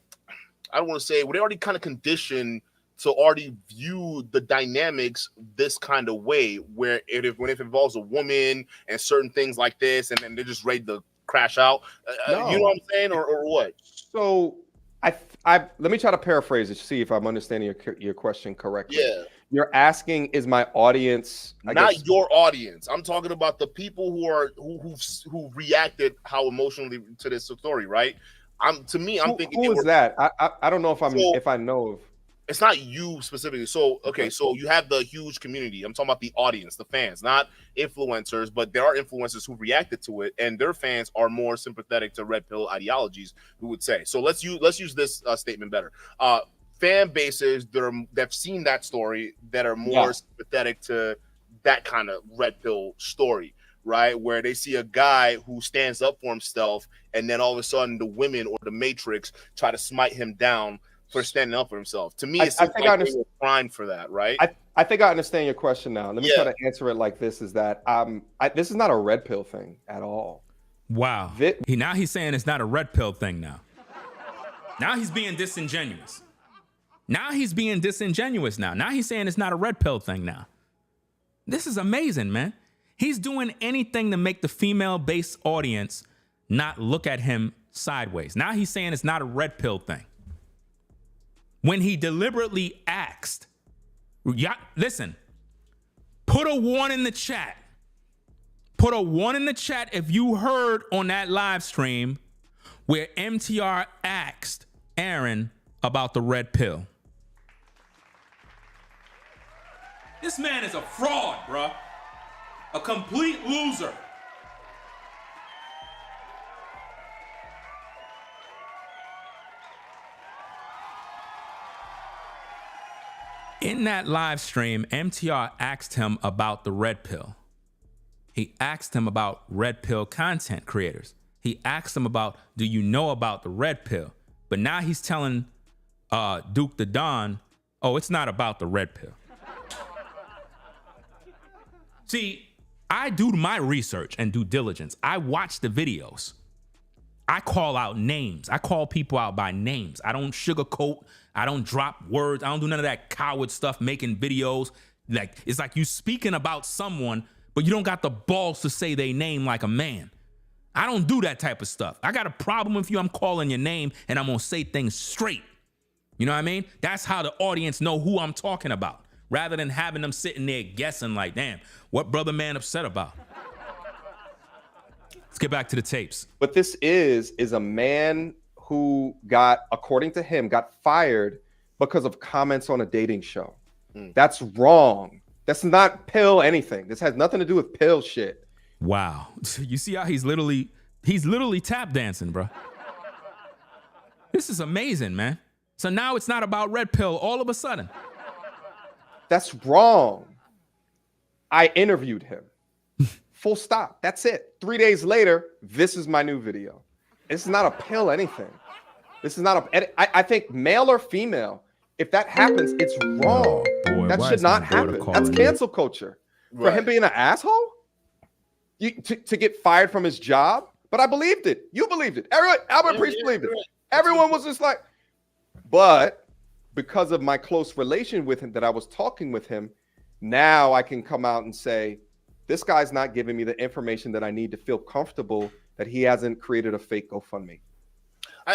I don't want to say, were they already kind of conditioned to already view the dynamics this kind of way, where when it involves a woman and certain things like this, and then they're just ready to crash out? No. You know what I'm saying, or what? So I let me try to paraphrase it to see if I'm understanding your question correctly. Yeah. You're asking, is my audience not your audience? I'm talking about the people who reacted how emotionally to this story, right? I'm thinking, who is that? I don't know if I know of. It's not you specifically. So okay, so you have the huge community. I'm talking about the audience, the fans, not influencers, but there are influencers who reacted to it, and their fans are more sympathetic to red pill ideologies, we would say. So let's use this statement better. Fan bases that have seen that story that are more sympathetic to that kind of red pill story, right? Where they see a guy who stands up for himself, and then all of a sudden the women or the Matrix try to smite him down for standing up for himself. To me, it seems like they were primed for that, right? I think I understand your question now. Let me try to answer it like this: is that this is not a red pill thing at all. Wow. Now he's saying it's not a red pill thing now. Now he's being disingenuous. Now he's saying it's not a red pill thing now. This is amazing, man. He's doing anything to make the female-based audience not look at him sideways. Now he's saying it's not a red pill thing. When he deliberately asked, listen, put a 1 in the chat. Put a 1 in the chat if you heard on that live stream where MTR asked Aaron about the red pill. This man is a fraud, bruh. A complete loser. In that live stream, MTR asked him about the red pill. He asked him about red pill content creators. He asked him about, do you know about the red pill? But now he's telling Duke the Don, oh, it's not about the red pill. See, I do my research and due diligence. I watch the videos. I call out names. I call people out by names. I don't sugarcoat. I don't drop words. I don't do none of that coward stuff, making videos. Like, it's like you speaking about someone, but you don't got the balls to say their name like a man. I don't do that type of stuff. I got a problem with you. I'm calling your name and I'm going to say things straight. You know what I mean? That's how the audience know who I'm talking about, rather than having them sitting there guessing like, damn, what brother man upset about? Let's get back to the tapes. What this is a man who got, according to him, got fired because of comments on a dating show. That's wrong. That's not pill anything. This has nothing to do with pill shit. Wow. You see how he's literally tap dancing, bro. This is amazing, man. So now it's not about red pill all of a sudden. That's wrong. I interviewed him. Full stop. That's it. 3 days later, this is my new video. This is not a pill anything. This is not I think male or female, if that happens, it's wrong. Boy, that should not happen. That's cancel culture. Right. For him being an asshole? To get fired from his job But I believed it. You believed it. Everyone, Albert Priest believed it. Everyone was just like, but because of my close relation with him, that I was talking with him, now I can come out and say, this guy's not giving me the information that I need to feel comfortable that he hasn't created a fake GoFundMe.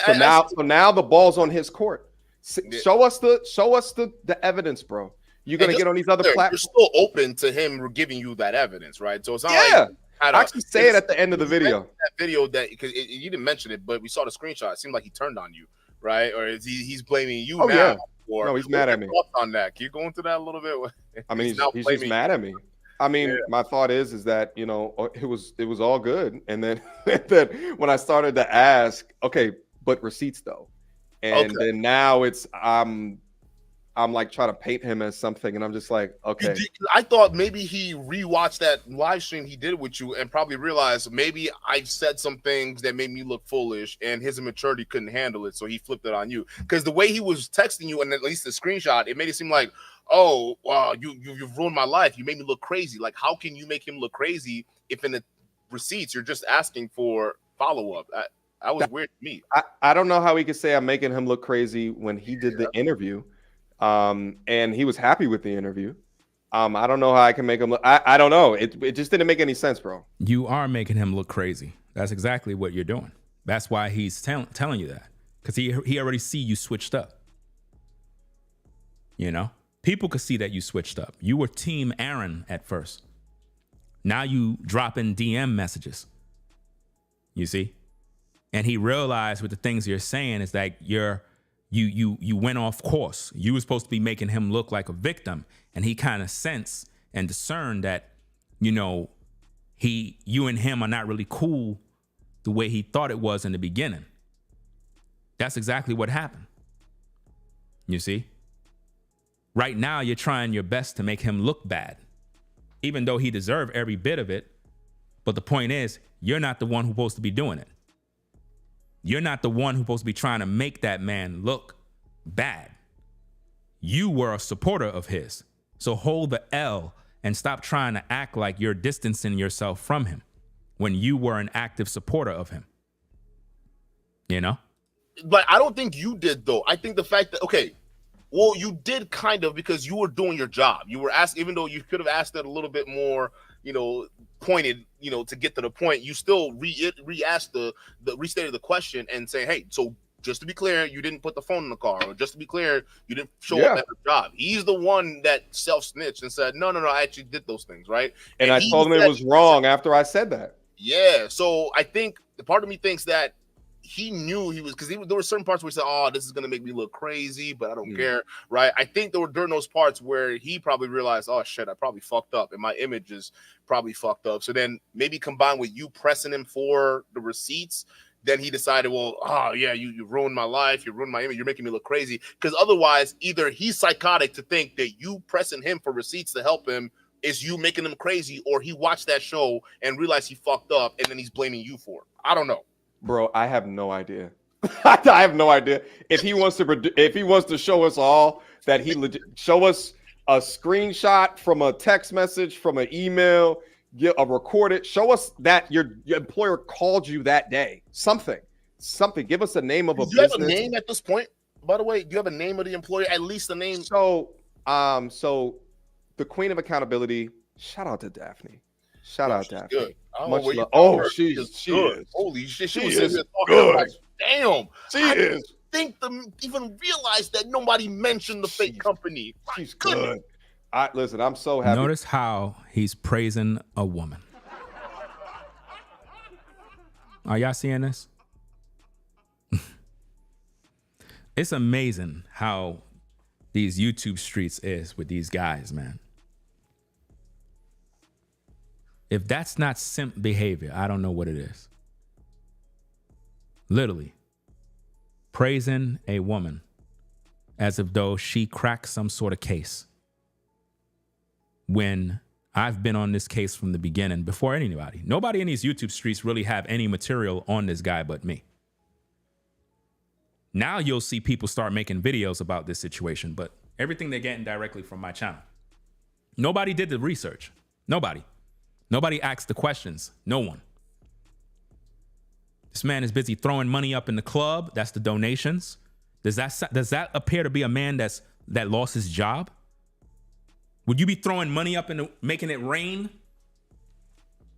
So now the ball's on his court. Show us the evidence, bro. You're gonna get on these other platforms. You're still open to him giving you that evidence, right? So it's not like I actually say it at the end of the video. That video that because you didn't mention it, but we saw the screenshot. It seemed like he turned on you, right? Or is he's blaming you now? Yeah. Or no, he's mad at me. On that, can you go into that a little bit? I mean, he's just mad at me. I mean, my thought is that it was all good, and then when I started to ask, okay, but receipts though, and then now it's I'm like trying to paint him as something, and I'm just like, okay. I thought maybe he rewatched that live stream he did with you and probably realized maybe I said some things that made me look foolish, and his immaturity couldn't handle it, so he flipped it on you. Because the way he was texting you, and at least the screenshot, it made it seem like, oh, wow, you've ruined my life. You made me look crazy. Like, how can you make him look crazy if in the receipts you're just asking for follow-up? That was weird to me. I don't know how he could say I'm making him look crazy when he did the interview. And he was happy with the interview. I don't know how I can make him look. I don't know. It just didn't make any sense, bro. You are making him look crazy. That's exactly what you're doing. That's why he's telling you that, because he already see you switched up. You know, people could see that you switched up. You were Team Aaron at first. Now you dropping DM messages. You see, and he realized with the things you're saying is that you went off course. You were supposed to be making him look like a victim, and he kind of sensed and discerned that, you and him are not really cool the way he thought it was in the beginning. That's exactly what happened. You see? Right now, you're trying your best to make him look bad, even though he deserved every bit of it. But the point is, you're not the one who's supposed to be doing it. You're not the one who's supposed to be trying to make that man look bad. You were a supporter of his. So hold the L and stop trying to act like you're distancing yourself from him when you were an active supporter of him. You know? But I don't think you did, though. I think the fact that, well, you did kind of, because you were doing your job. You were asking, even though you could have asked it a little bit more, pointed, to get to the point, you still restated the question and say, hey, so just to be clear, you didn't put the phone in the car, or just to be clear, you didn't show up at the job. He's the one that self-snitched and said, no, I actually did those things, right? And I told him it was wrong after I said that. Yeah, so I think the part of me thinks that he knew he was, because there were certain parts where he said, oh, this is going to make me look crazy, but I don't care, right? I think there were during those parts where he probably realized, oh, shit, I probably fucked up, and my image is probably fucked up. So then maybe combined with you pressing him for the receipts, then he decided, well, oh, yeah, you ruined my life, you ruined my image, you're making me look crazy. Because otherwise, either he's psychotic to think that you pressing him for receipts to help him is you making him crazy, or he watched that show and realized he fucked up, and then he's blaming you for it. I don't know. Bro, I have no idea. I have no idea. If he wants to show us all that show us a screenshot from a text message, from an email, get a recorded, show us that your employer called you that day. Something. Give us a name of a business. Do you have a name at this point? By the way, do you have a name of the employer? At least a name. So the queen of accountability, shout out to Daphne. Shout out, Daphne. Good. Much love. Oh, she is. Holy shit. She was is good. Like, damn. She is. Think even realize that nobody mentioned the fake company. She's good. Listen, I'm so happy. Notice how he's praising a woman. Are y'all seeing this? It's amazing how these YouTube streets is with these guys, man. If that's not simp behavior, I don't know what it is. Literally praising a woman as if though she cracked some sort of case. When I've been on this case from the beginning, before anybody. Nobody in these YouTube streets really have any material on this guy but me. Now you'll see people start making videos about this situation, but everything they're getting directly from my channel. Nobody did the research. Nobody asked the questions. No one. This man is busy throwing money up in the club. That's the donations. Does that appear to be a man that lost his job? Would you be throwing money up and making it rain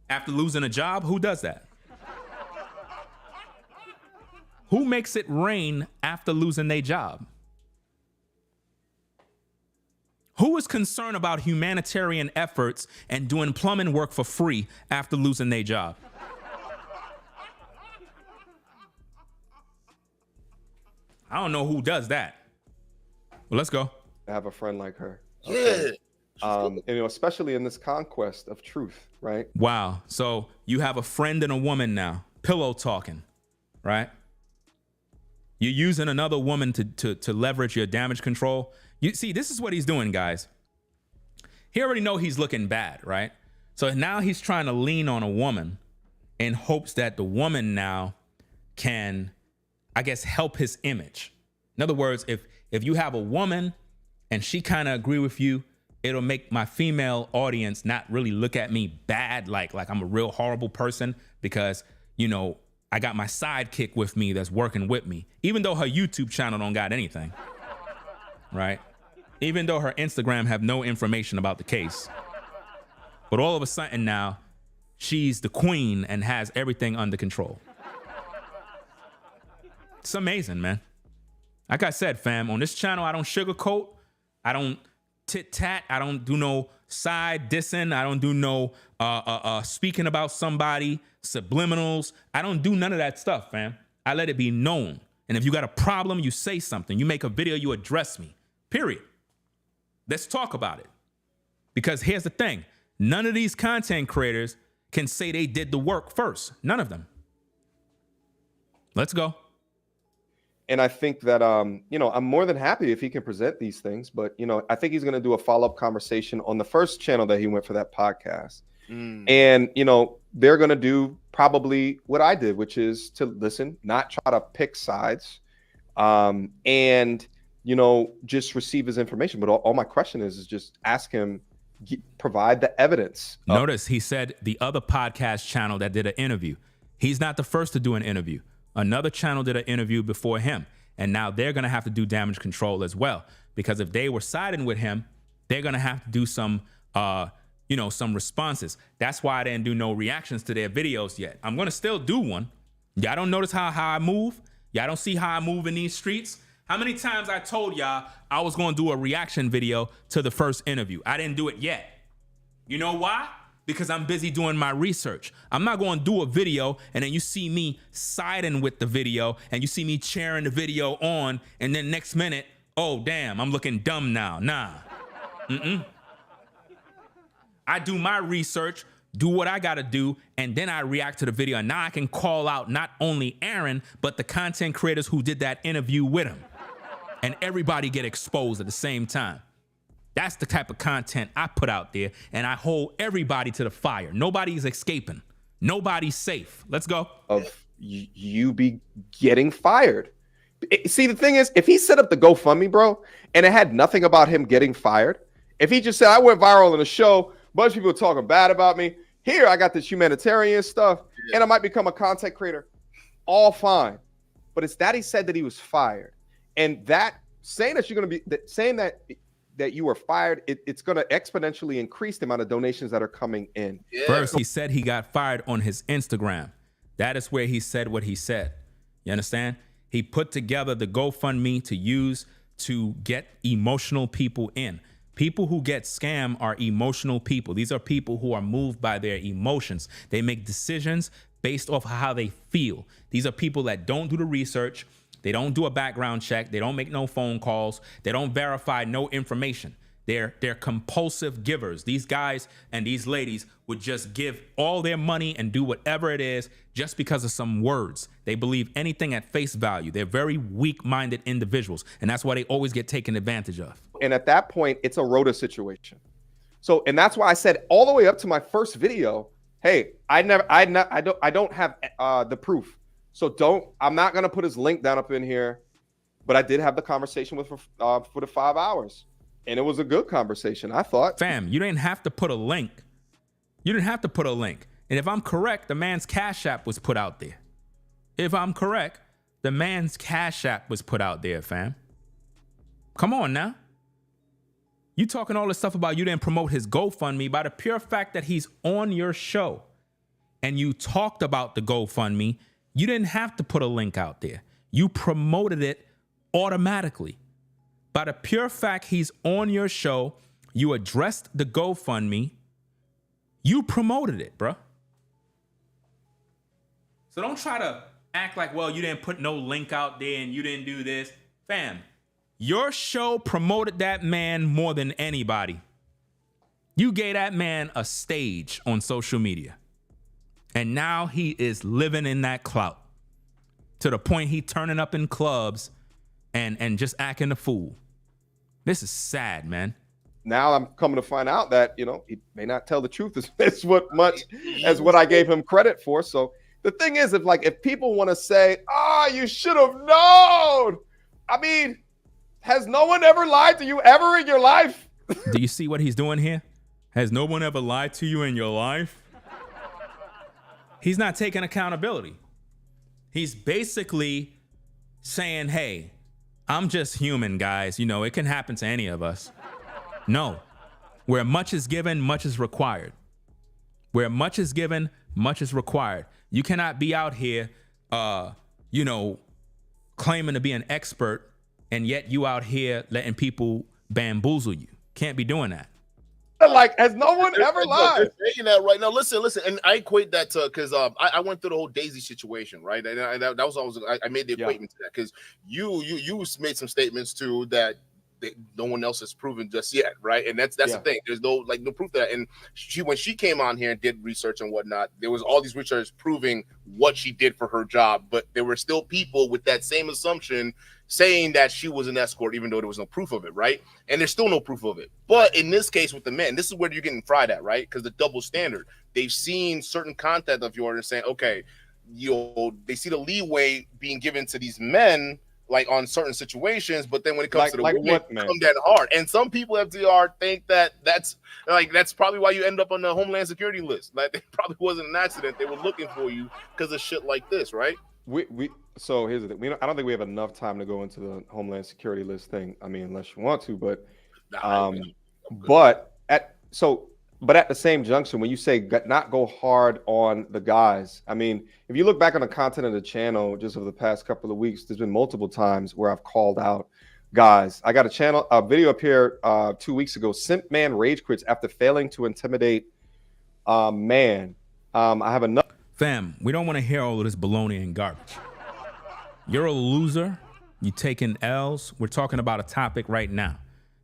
after losing a job? Who does that? Who makes it rain after losing their job? Who is concerned about humanitarian efforts and doing plumbing work for free after losing their job? I don't know who does that. Well, let's go. I have a friend like her. Yeah. And, especially in this conquest of truth, right? Wow. So you have a friend and a woman now, pillow talking, right? You're using another woman to leverage your damage control. You see, this is what he's doing, guys. He already know he's looking bad, right? So now he's trying to lean on a woman in hopes that the woman now can, I guess, help his image. In other words, if you have a woman and she kind of agree with you, it'll make my female audience not really look at me bad, like I'm a real horrible person because, I got my sidekick with me that's working with me, even though her YouTube channel don't got anything, right? Even though her Instagram have no information about the case. But all of a sudden now, she's the queen and has everything under control. It's amazing, man. Like I said, fam, on this channel, I don't sugarcoat. I don't tit-tat. I don't do no side dissing. I don't do no speaking about somebody, subliminals. I don't do none of that stuff, fam. I let it be known. And if you got a problem, you say something. You make a video, you address me, period. Let's talk about it. Because here's the thing. None of these content creators can say they did the work first. None of them. Let's go. And I think that, I'm more than happy if he can present these things. But, I think he's going to do a follow-up conversation on the first channel that he went for that podcast. And, they're going to do probably what I did, which is to listen, not try to pick sides, and, just receive his information. But all my question is just ask him, provide the evidence. Notice he said the other podcast channel that did an interview. He's not the first to do an interview. Another channel did an interview before him. And now they're going to have to do damage control as well. Because if they were siding with him, they're going to have to do some responses. That's why I didn't do no reactions to their videos yet. I'm going to still do one. Y'all don't notice how I move? Y'all don't see how I move in these streets? How many times I told y'all I was going to do a reaction video to the first interview? I didn't do it yet. You know why? Because I'm busy doing my research. I'm not going to do a video and then you see me siding with the video and you see me cheering the video on and then next minute, oh, damn, I'm looking dumb now. Nah. I do my research, do what I got to do, and then I react to the video. And now I can call out not only Aaron, but the content creators who did that interview with him. And everybody get exposed at the same time. That's the type of content I put out there, and I hold everybody to the fire. Nobody's escaping. Nobody's safe. Let's go. Of you be getting fired. See, the thing is, if he set up the GoFundMe, bro, and it had nothing about him getting fired, if he just said, I went viral in a show, a bunch of people talking bad about me, here I got this humanitarian stuff, and I might become a content creator, all fine. But it's that he said that he was fired. And that saying that you're going to be, saying that you were fired, it's going to exponentially increase the amount of donations that are coming in. Yeah. First, he said he got fired on his Instagram. That is where he said what he said. You understand? He put together the GoFundMe to use to get emotional people in. People who get scammed are emotional people. These are people who are moved by their emotions. They make decisions based off how they feel. These are people that don't do the research. They don't do a background check. They don't make no phone calls. They don't verify no information. They're compulsive givers. These guys and these ladies would just give all their money and do whatever it is just because of some words. They believe anything at face value. They're very weak-minded individuals, and that's why they always get taken advantage of. And at that point, it's a rota situation. So, and that's why I said all the way up to my first video, hey, I don't have the proof. So I'm not going to put his link down up in here, but I did have the conversation with for the 5 hours. And it was a good conversation, I thought. Fam, you didn't have to put a link. You didn't have to put a link. And if I'm correct, the man's Cash App was put out there. if I'm correct, the man's Cash App was put out there, fam. Come on now. You talking all this stuff about you didn't promote his GoFundMe by the pure fact that he's on your show and you talked about the GoFundMe. You didn't have to put a link out there. You promoted it automatically. By the pure fact he's on your show, you addressed the GoFundMe, you promoted it, bro. So don't try to act like, well, you didn't put no link out there and you didn't do this. Fam, your show promoted that man more than anybody. You gave that man a stage on social media. And now he is living in that clout to the point he turning up in clubs and just acting a fool. This is sad, man. Now I'm coming to find out that, you know, he may not tell the truth as much as what I gave him credit for. So the thing is, if people want to say, you should have known. I mean, has no one ever lied to you ever in your life? Do you see what he's doing here? Has no one ever lied to you in your life? He's not taking accountability. He's basically saying, hey, I'm just human, guys. You know, it can happen to any of us. No. Where much is given, much is required. Where much is given, much is required. You cannot be out here, claiming to be an expert, and yet you out here letting people bamboozle you. Can't be doing that. Like, has no one ever lied? They're saying that right now. Listen, and I equate that to because I went through the whole Daisy situation, right? And that was always I made the equation to that because you made some statements too that no one else has proven just yet, right? And that's the thing. There's no proof of that. And when she came on here and did research and whatnot, there was all these researchers proving what she did for her job, but there were still people with that same assumption saying that she was an escort, even though there was no proof of it, right? And there's still no proof of it. But in this case with the men, this is where you're getting fried at, right? Because the double standard. They've seen certain content of yours and saying, okay, they see the leeway being given to these men, like on certain situations, but then when it comes to the women, it come that hard. And some people, FDR, think that that's probably why you end up on the Homeland Security list. Like, it probably wasn't an accident. They were looking for you because of shit like this, right? So here's the thing. I don't think we have enough time to go into the Homeland Security list thing. I mean, unless you want to, but but at the same junction, when you say not go hard on the guys, I mean, if you look back on the content of the channel just over the past couple of weeks, there's been multiple times where I've called out guys. I got a video up here 2 weeks ago. Simp man rage quits after failing to intimidate man. I have another. Fam, we don't want to hear all of this baloney and garbage. You're a loser. You taking L's. We're talking about a topic right now.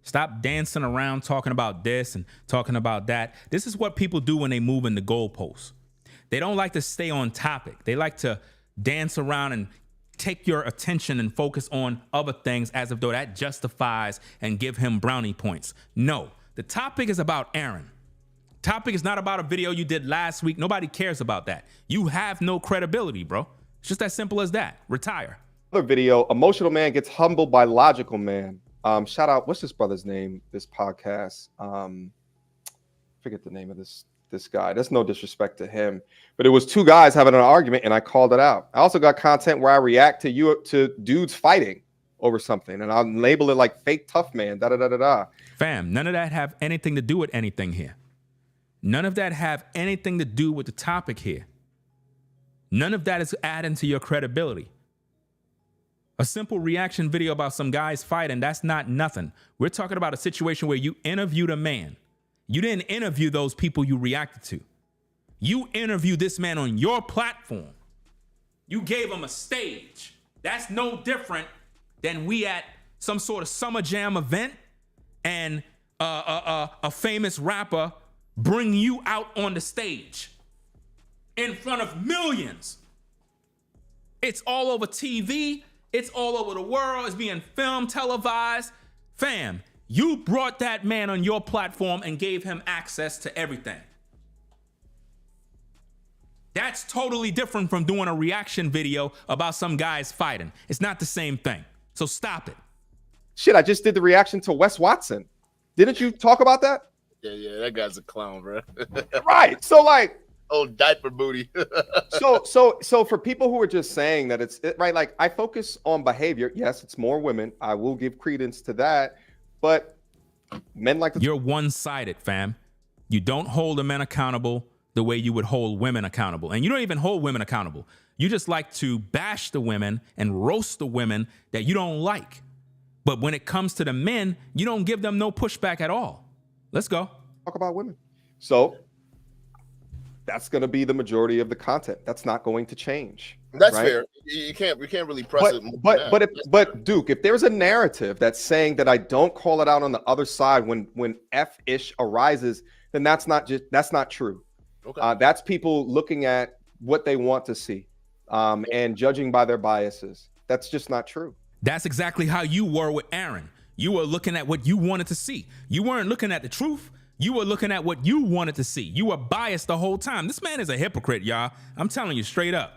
Stop dancing around talking about this and talking about that. This is what people do when they move in the goalposts. They don't like to stay on topic. They like to dance around and take your attention and focus on other things as if though that justifies and give him brownie points. No, the topic is about Aaron. Topic is not about a video you did last week. Nobody cares about that. You have no credibility, bro. It's just as simple as that. Retire. Another video, emotional man gets humbled by logical man. Shout out, what's this brother's name? This podcast. Forget the name of this guy. That's no disrespect to him, but it was two guys having an argument, and I called it out. I also got content where I react to dudes fighting over something, and I'll label it like fake tough man. Fam, none of that have anything to do with anything here. None of that have anything to do with the topic here. None of that is adding to your credibility. A simple reaction video about some guys fighting, that's not nothing. We're talking about a situation where you interviewed a man. You didn't interview those people you reacted to. You interviewed this man on your platform. You gave him a stage. That's no different than we at some sort of summer jam event and a famous rapper bring you out on the stage in front of millions. It's all over TV. It's all over the world. It's being filmed, televised. Fam, you brought that man on your platform and gave him access to everything. That's totally different from doing a reaction video about some guys fighting. It's not the same thing. So stop it. Shit, I just did the reaction to Wes Watson. Didn't you talk about that? Yeah, that guy's a clown, bro. Right. So, like, Oh, diaper booty. So for people who are just saying that right, like I focus on behavior. Yes, it's more women. I will give credence to that, but men like to. You're one-sided, fam. You don't hold the men accountable the way you would hold women accountable. And you don't even hold women accountable. You just like to bash the women and roast the women that you don't like. But when it comes to the men, you don't give them no pushback at all. Let's go. Talk about women. So that's going to be the majority of the content. That's not going to change. That's right? fair. You can't really press it. But Duke, if there's a narrative that's saying that I don't call it out on the other side when F-ish arises, then that's not true. Okay. That's people looking at what they want to see and judging by their biases. That's just not true. That's exactly how you were with Aaron. You were looking at what you wanted to see. You weren't looking at the truth. You were looking at what you wanted to see. You were biased the whole time. This man is a hypocrite, y'all. I'm telling you straight up.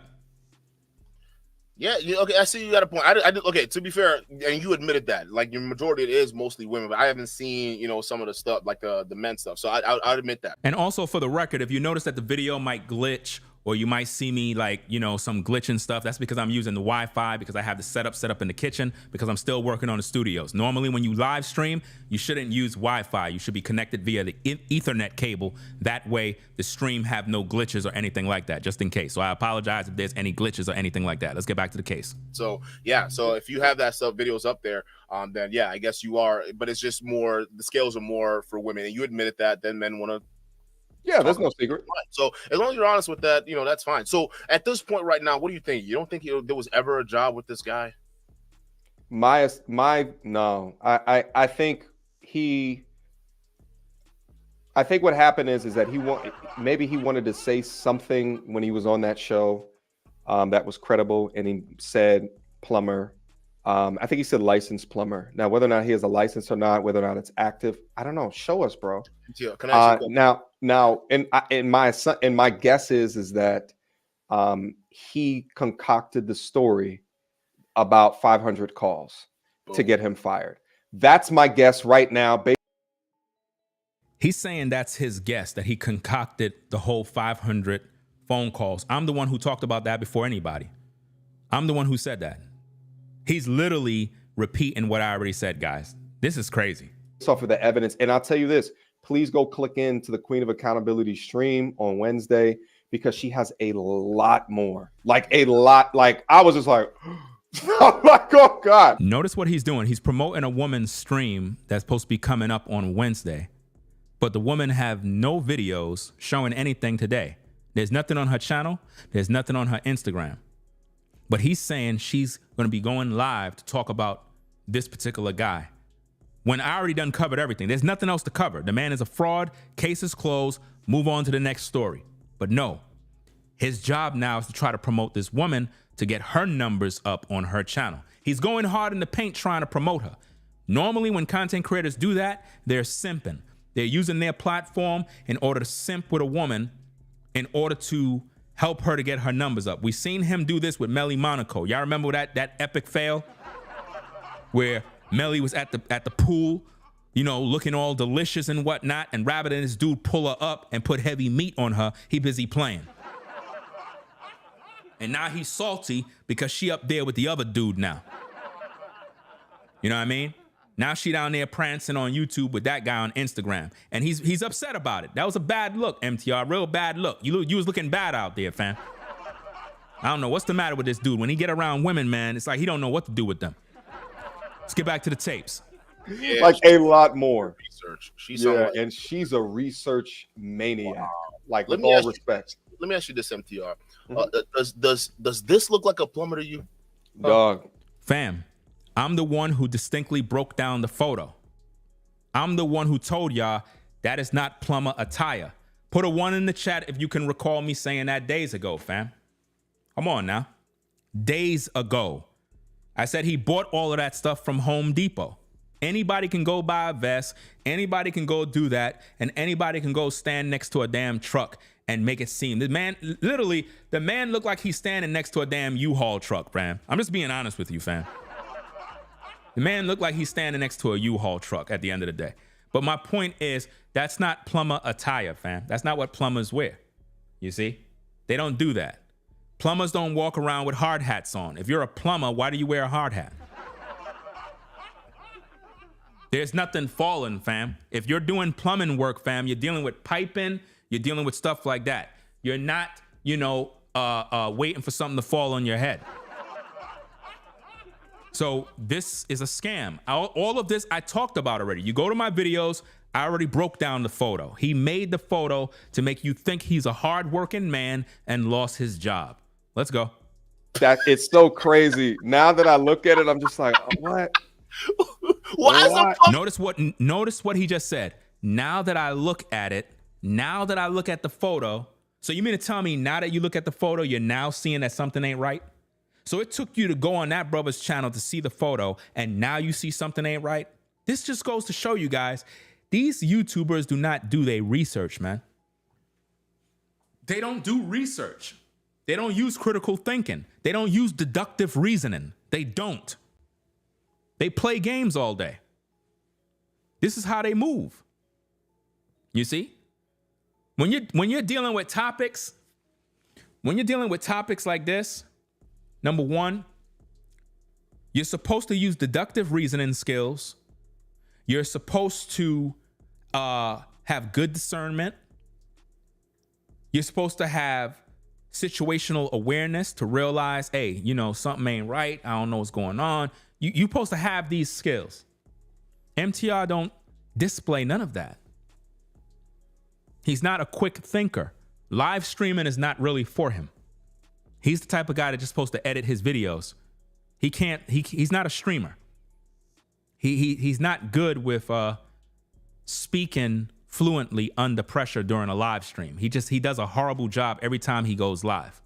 Yeah, okay, I see you got a point. Okay, to be fair, and you admitted that, like your majority it is mostly women, but I haven't seen, some of the stuff, like the men stuff. So I'll admit that. And also for the record, if you notice that the video might glitch or you might see me like, some glitching stuff, that's because I'm using the Wi-Fi because I have the setup set up in the kitchen because I'm still working on the studios. Normally when you live stream, you shouldn't use Wi-Fi. You should be connected via the Ethernet cable. That way the stream have no glitches or anything like that, just in case. So I apologize if there's any glitches or anything like that. Let's get back to the case. So yeah, so if you have that stuff videos up there, then yeah, I guess you are, but it's just more, the scales are more for women, and you admitted that, then men want to. Yeah, there's no secret. So as long as you're honest with that, that's fine. So at this point right now, what do you think? You don't think there was ever a job with this guy? No. I think what happened is that maybe he wanted to say something when he was on that show that was credible, and he said plumber. I think he said licensed plumber. Now, whether or not he has a license or not, whether or not it's active, I don't know. Show us, bro. Can I now, in my guess is that he concocted the story about 500 calls to get him fired. That's my guess right now. He's saying that's his guess, that he concocted the whole 500 phone calls. I'm the one who talked about that before anybody. I'm the one who said that. He's literally repeating what I already said, guys. This is crazy. Off of the evidence. And I'll tell you this, please go click into the Queen of Accountability stream on Wednesday, because she has a lot more. Like a lot. Like I was just like, I'm like, oh God. Notice what he's doing. He's promoting a woman's stream that's supposed to be coming up on Wednesday, but the woman have no videos showing anything today. There's nothing on her channel. There's nothing on her Instagram. But he's saying she's going to be going live to talk about this particular guy, when I already done covered everything. There's nothing else to cover. The man is a fraud. Case is closed. Move on to the next story. But no, his job now is to try to promote this woman to get her numbers up on her channel. He's going hard in the paint trying to promote her. Normally when content creators do that, they're simping. They're using their platform in order to simp with a woman in order to help her to get her numbers up. We've seen him do this with Melly Monaco. Y'all remember that epic fail where Melly was at the pool, looking all delicious and whatnot, and rather than this dude pull her up and put heavy meat on her, he busy playing. And now he's salty because she up there with the other dude now. You know what I mean? Now she down there prancing on YouTube with that guy on Instagram. And he's upset about it. That was a bad look, MTR, real bad look. You was looking bad out there, fam. I don't know what's the matter with this dude. When he get around women, man, it's like he don't know what to do with them. Let's get back to the tapes. Yeah, like a lot more. Research. And she's a research maniac. Wow. Like, with all respect. Let me ask you this, MTR. Does this look like a plumber to you? Dog. Fam, I'm the one who distinctly broke down the photo. I'm the one who told y'all that is not plumber attire. Put a 1 in the chat if you can recall me saying that days ago, fam. Come on now. Days ago. I said he bought all of that stuff from Home Depot. Anybody can go buy a vest. Anybody can go do that. And anybody can go stand next to a damn truck and make it seem. The man looked like he's standing next to a damn U-Haul truck, fam. I'm just being honest with you, fam. The man looked like he's standing next to a U-Haul truck at the end of the day. But my point is, that's not plumber attire, fam. That's not what plumbers wear. You see? They don't do that. Plumbers don't walk around with hard hats on. If you're a plumber, why do you wear a hard hat? There's nothing falling, fam. If you're doing plumbing work, fam, you're dealing with piping, you're dealing with stuff like that. You're not, waiting for something to fall on your head. So this is a scam. All of this I talked about already. You go to my videos, I already broke down the photo. He made the photo to make you think he's a hardworking man and lost his job. Let's go. That it's so crazy. Now that I look at it, I'm just like, what? Notice what he just said. Now that I look at it, now that I look at the photo, so you mean to tell me now that you look at the photo, you're now seeing that something ain't right? So it took you to go on that brother's channel to see the photo, and now you see something ain't right? This just goes to show you guys, these YouTubers do not do their research, man. They don't do research. They don't use critical thinking. They don't use deductive reasoning. They don't. They play games all day. This is how they move. You see? When you're dealing with topics like this, number one, you're supposed to use deductive reasoning skills. You're supposed to have good discernment. You're supposed to have situational awareness to realize, hey, something ain't right. I don't know what's going on. You're supposed to have these skills. MTR don't display none of that. He's not a quick thinker. Live streaming is not really for him. He's the type of guy that's just supposed to edit his videos. He's not a streamer. He's not good with speaking fluently under pressure during a live stream. He does a horrible job every time he goes live.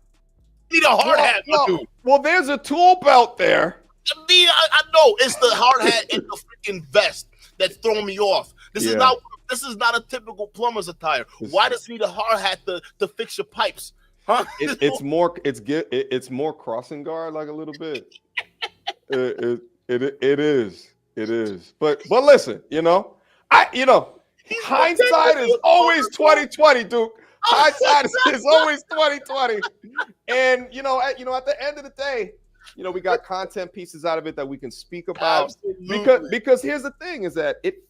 Need a hard hat, dude. Well, there's a tool belt there. I know it's the hard hat and the freaking vest that's throwing me off. This is not a typical plumber's attire. Why does he need a hard hat to fix your pipes? Huh? It's more crossing guard, like a little bit. It is. But listen, hindsight is always 2020, Duke. Hindsight is always 2020. And at the end of the day, we got content pieces out of it that we can speak about. Absolutely. Because here's the thing is that it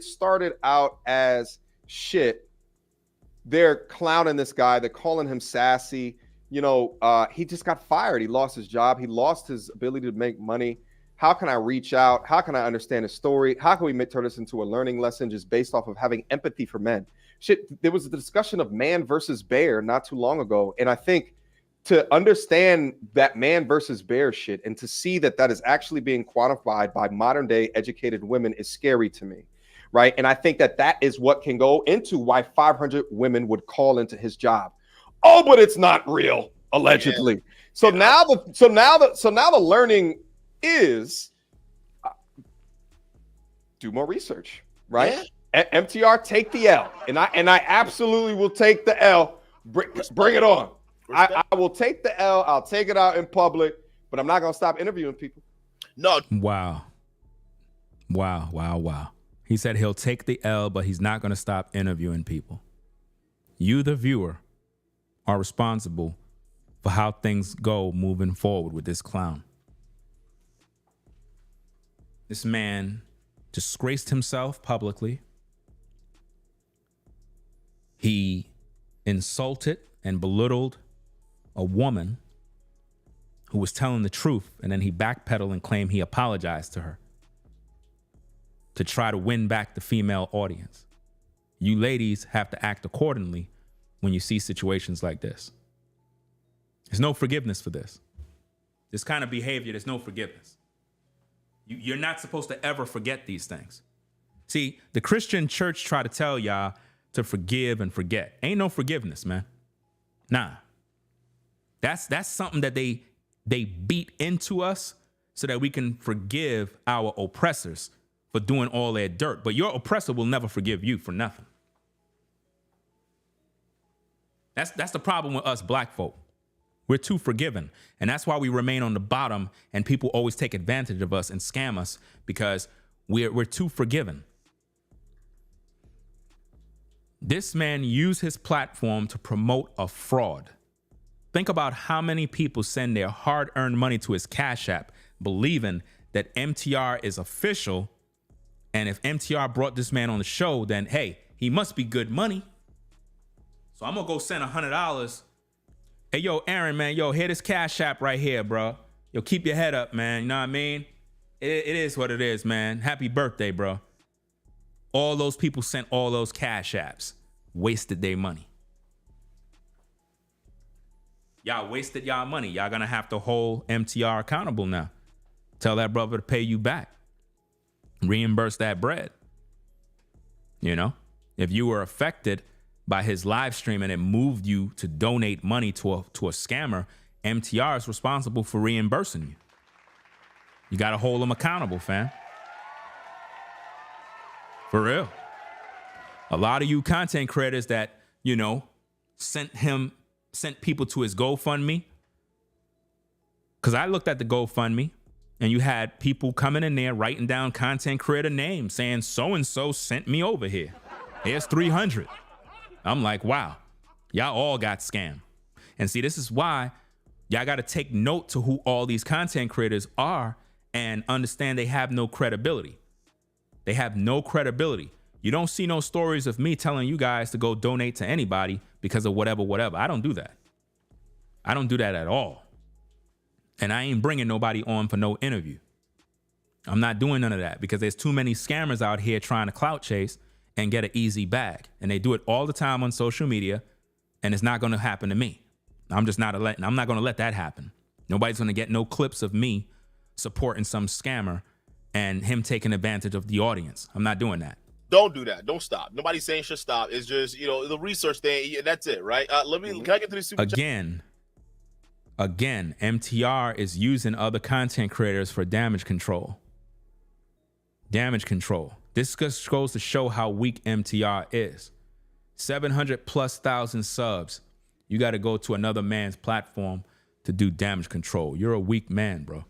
started out as shit. They're clowning this guy. They're calling him sassy. He just got fired. He lost his job. He lost his ability to make money. How can I reach out? How can I understand his story? How can we turn this into a learning lesson just based off of having empathy for men? Shit, there was a discussion of man versus bear not too long ago. And I think to understand that man versus bear shit and to see that is actually being quantified by modern day educated women is scary to me. Right. And I think that is what can go into why 500 women would call into his job. Oh, but it's not real, allegedly. Yeah. So now the learning is do more research, right? Yeah. MTR, take the L. And I absolutely will take the L. Bring it on. I will take the L. I'll take it out in public, but I'm not going to stop interviewing people. No. Wow. He said he'll take the L, but he's not going to stop interviewing people. You, the viewer, are responsible for how things go moving forward with this clown. This man disgraced himself publicly. He insulted and belittled a woman who was telling the truth, and then he backpedaled and claimed he apologized to her to try to win back the female audience. You ladies have to act accordingly when you see situations like this. There's no forgiveness for this. This kind of behavior, there's no forgiveness. You're not supposed to ever forget these things. See, the Christian church try to tell y'all to forgive and forget. Ain't no forgiveness, man. Nah. That's something that they beat into us so that we can forgive our oppressors for doing all their dirt. But your oppressor will never forgive you for nothing. That's the problem with us black folk. We're too forgiving. And that's why we remain on the bottom and people always take advantage of us and scam us because we're too forgiving. This man used his platform to promote a fraud. Think about how many people send their hard-earned money to his Cash App, believing that MTR is official, and if MTR brought this man on the show, then hey, he must be good money. So I'm gonna go send $100. Hey, yo, Aaron, man, yo, hit this Cash App right here, bro. Yo, keep your head up, man. You know what I mean? It is what it is, man. Happy birthday, bro. All those people sent all those Cash Apps, wasted their money. Y'all wasted y'all money. Y'all gonna have to hold MTR accountable now. Tell that brother to pay you back. Reimburse that bread. You know, if you were affected by his live stream and it moved you to donate money to a scammer, MTR is responsible for reimbursing you. You got to hold them accountable, fam. For real. A lot of you content creators that, you know, sent people to his GoFundMe. Because I looked at the GoFundMe and you had people coming in there writing down content creator names saying so-and-so sent me over here. Here's 300. I'm like, wow, y'all all got scammed. And see, this is why y'all got to take note to who all these content creators are and understand they have no credibility. They have no credibility. You don't see no stories of me telling you guys to go donate to anybody because of whatever. I don't do that. I don't do that at all. And I ain't bringing nobody on for no interview. I'm not doing none of that because there's too many scammers out here trying to clout chase and get an easy bag. And they do it all the time on social media, and it's not going to happen to me. I'm not going to let that happen. Nobody's going to get no clips of me supporting some scammer and him taking advantage of the audience. I'm not doing that. Don't do that. Don't stop. Nobody's saying should stop. It's just, you know, the research thing. That's it, right? Can I get to the super chat? Again, MTR is using other content creators for damage control. Damage control. This just goes to show how weak MTR is. 700,000+ subs. You got to go to another man's platform to do damage control. You're a weak man, bro.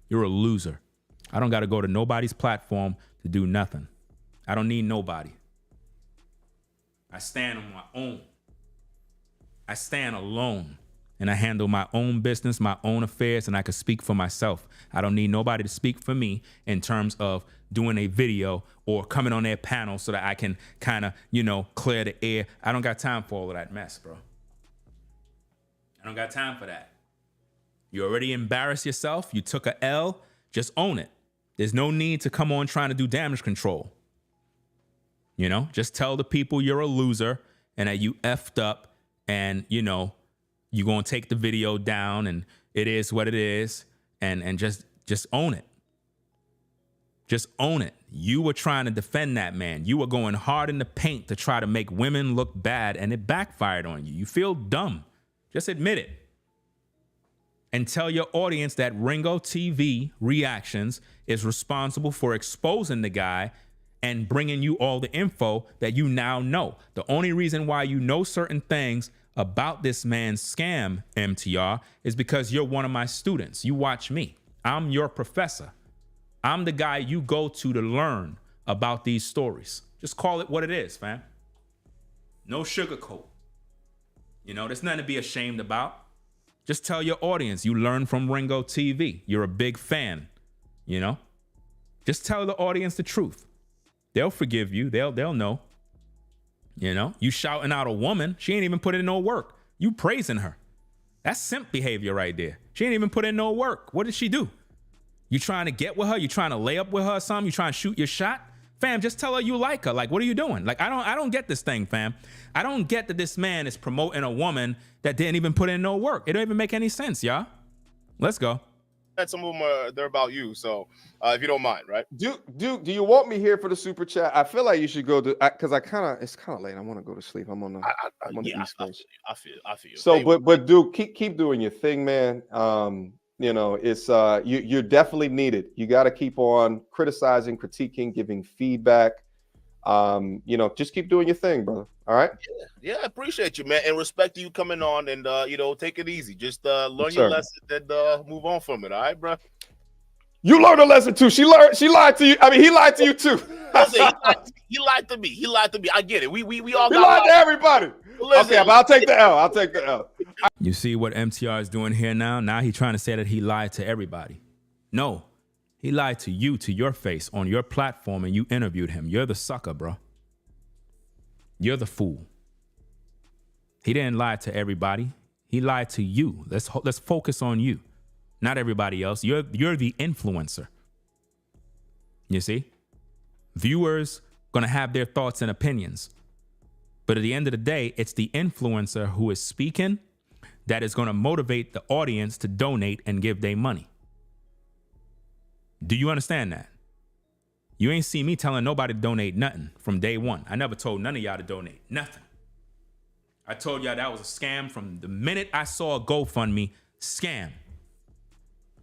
You're a loser. I don't got to go to nobody's platform to do nothing. I don't need nobody. I stand on my own. I stand alone and I handle my own business, my own affairs, and I can speak for myself. I don't need nobody to speak for me in terms of doing a video or coming on their panel so that I can kind of, you know, clear the air. I don't got time for all of that mess, bro. I don't got time for that. You already embarrassed yourself. You took a L. Just own it. There's no need to come on trying to do damage control. You know, just tell the people you're a loser and that you effed up and, you know, you're going to take the video down and it is what it is and just own it. Just own it. You were trying to defend that man. You were going hard in the paint to try to make women look bad and it backfired on you. You feel dumb. Just admit it. And tell your audience that Ringo TV Reactions is responsible for exposing the guy and bringing you all the info that you now know. The only reason why you know certain things about this man's scam, MTR, is because you're one of my students. You watch me. I'm your professor. I'm the guy you go to learn about these stories. Just call it what it is, fam. No sugarcoat. You know, there's nothing to be ashamed about. Just tell your audience you learn from Ringo TV. You're a big fan, you know? Just tell the audience the truth. They'll forgive you. They'll know. You know, you shouting out a woman. She ain't even put in no work. You praising her. That's simp behavior right there. She ain't even put in no work. What did she do? You trying to get with her? You trying to lay up with her or something? You trying to shoot your shot? Fam, just tell her you like her. Like, what are you doing? Like, I don't get this thing, fam. I don't get that this man is promoting a woman that didn't even put in no work. It don't even make any sense, y'all. Let's go. Some of them they're about you, so if you don't mind, right? Duke, do you want me here for the super chat? I feel like you should go to because it's kind of late. I want to go to sleep. I'm on the East Coast. I feel. So, but Duke, keep doing your thing, man. You know, it's you're definitely needed. You got to keep on criticizing, critiquing, giving feedback. You know, just keep doing your thing, brother. All right. Yeah, I appreciate you, man, and respect you coming on and you know, take it easy. Just learn Yes, your sir. lesson and move on from it. All right, bro. You learned a lesson too. She lied to you. I mean, he lied to you too. Listen, he lied to me. He lied to me. I get it. We all He got lied to everybody. Listen. Okay, but I'll take the L. I'll take the L. You see what MTR is doing here now? Now he's trying to say that he lied to everybody. No, he lied to you, to your face, on your platform, and you interviewed him. You're the sucker, bro. You're the fool. He didn't lie to everybody. He lied to you. Let's focus on you, not everybody else. You're the influencer. You see? Viewers gonna have their thoughts and opinions. But at the end of the day, it's the influencer who is speaking that is going to motivate the audience to donate and give their money. Do you understand that? You ain't see me telling nobody to donate nothing from day one. I never told none of y'all to donate nothing. I told y'all that was a scam from the minute I saw a GoFundMe scam.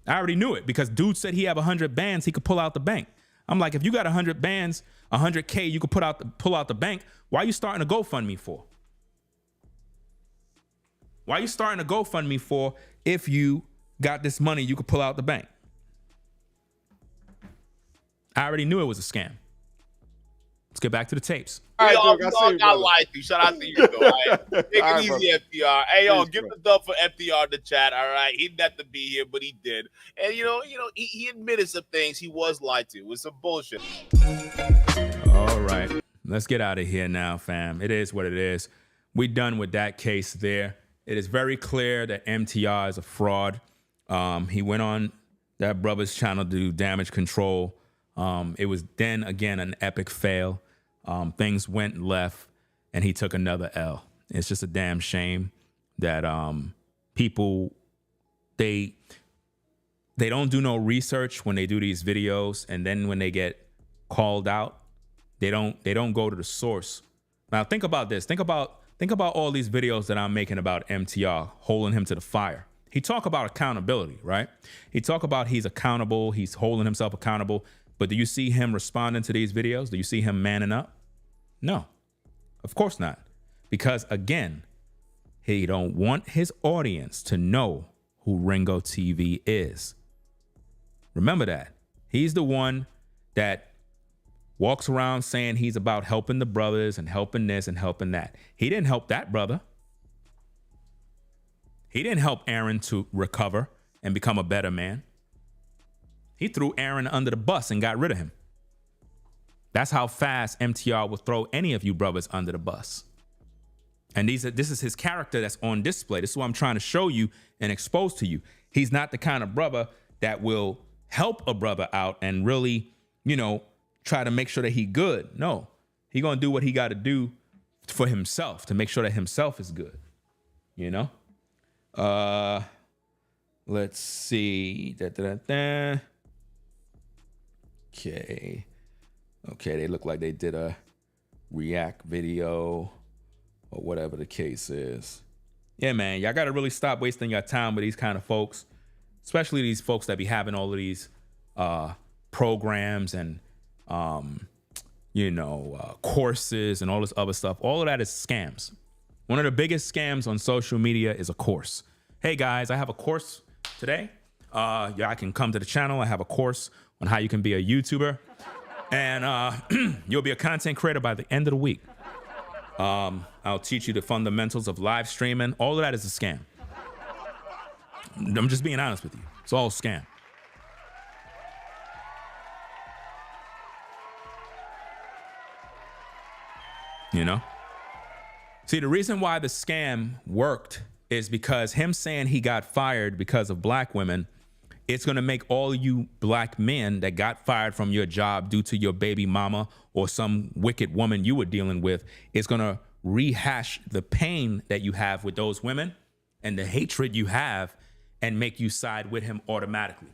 I already knew it because dude said he have 100 bands he could pull out the bank. I'm like, if you got 100 bands, 100K you could pull out the bank, why are you starting a GoFundMe for? Why are you starting a GoFundMe for if you got this money you could pull out the bank? I already knew it was a scam. Let's get back to the tapes. We all Duke, got lied to. Shout out to you, though. All right? Take it All right, easy, brother. FTR. Hey, yo, Please, give bro. the dub for FTR in the chat. All right, he didn't have to be here, but he did. And he admitted some things he was lied to. It was some bullshit. All right, let's get out of here now, fam. It is what it is. We done with that case there. It is very clear that MTR is a fraud. He went on that brother's channel to do damage control. It was then again an epic fail. Things went left and he took another L. It's just a damn shame that people, they don't do no research when they do these videos, and then when they get called out, they don't go to the source. Now think about this. Think about all these videos that I'm making about MTR, holding him to the fire. He talk about accountability, right? He talk about he's accountable, he's holding himself accountable. But do you see him responding to these videos? Do you see him manning up? No, of course not. Because again, he don't want his audience to know who Ringo TV is. Remember that. He's the one that walks around saying he's about helping the brothers and helping this and helping that. He didn't help that brother. He didn't help Aaron to recover and become a better man. He threw Aaron under the bus and got rid of him. That's how fast MTR will throw any of you brothers under the bus. And this is his character that's on display. This is what I'm trying to show you and expose to you. He's not the kind of brother that will help a brother out and really, try to make sure that he good. No, he gonna do what he got to do for himself to make sure that himself is good. Let's see. Okay, they look like they did a react video or whatever the case is. Yeah, man, y'all got to really stop wasting your time with these kind of folks, especially these folks that be having all of these programs and, courses and all this other stuff. All of that is scams. One of the biggest scams on social media is a course. Hey, guys, I have a course today. Y'all can come to the channel. I have a course on how you can be a YouTuber. And you'll be a content creator by the end of the week. I'll teach you the fundamentals of live streaming. All of that is a scam. I'm just being honest with you. It's all a scam. See, the reason why the scam worked is because him saying he got fired because of black women, it's going to make all you black men that got fired from your job due to your baby mama or some wicked woman you were dealing with, it's going to rehash the pain that you have with those women and the hatred you have and make you side with him automatically.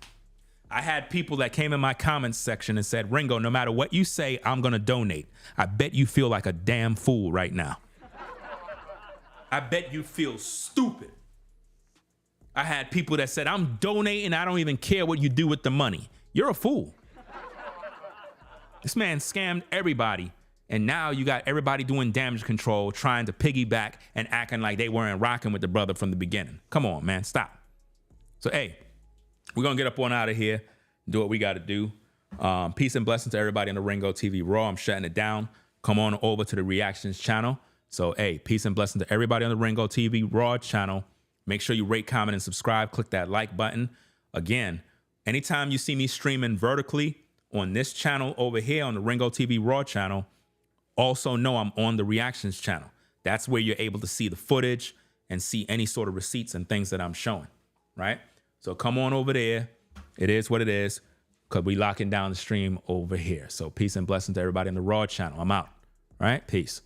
I had people that came in my comments section and said, Ringo, no matter what you say, I'm going to donate. I bet you feel like a damn fool right now. I bet you feel stupid. I had people that said, I'm donating. I don't even care what you do with the money. You're a fool. This man scammed everybody. And now you got everybody doing damage control, trying to piggyback and acting like they weren't rocking with the brother from the beginning. Come on, man, stop. So, hey, we're going to get up on out of here. do what we got to do. Peace and blessings to everybody on the Ringo TV Raw. I'm shutting it down. Come on over to the reactions channel. So, hey, peace and blessings to everybody on the Ringo TV Raw channel. Make sure you rate, comment, and subscribe. Click that like button. Again, anytime you see me streaming vertically on this channel over here on the Ringo TV Raw channel, also know I'm on the reactions channel. That's where you're able to see the footage and see any sort of receipts and things that I'm showing, right? So come on over there. It is what it is, because we locking down the stream over here. So peace and blessings to everybody in the Raw channel. I'm out, all right? Peace.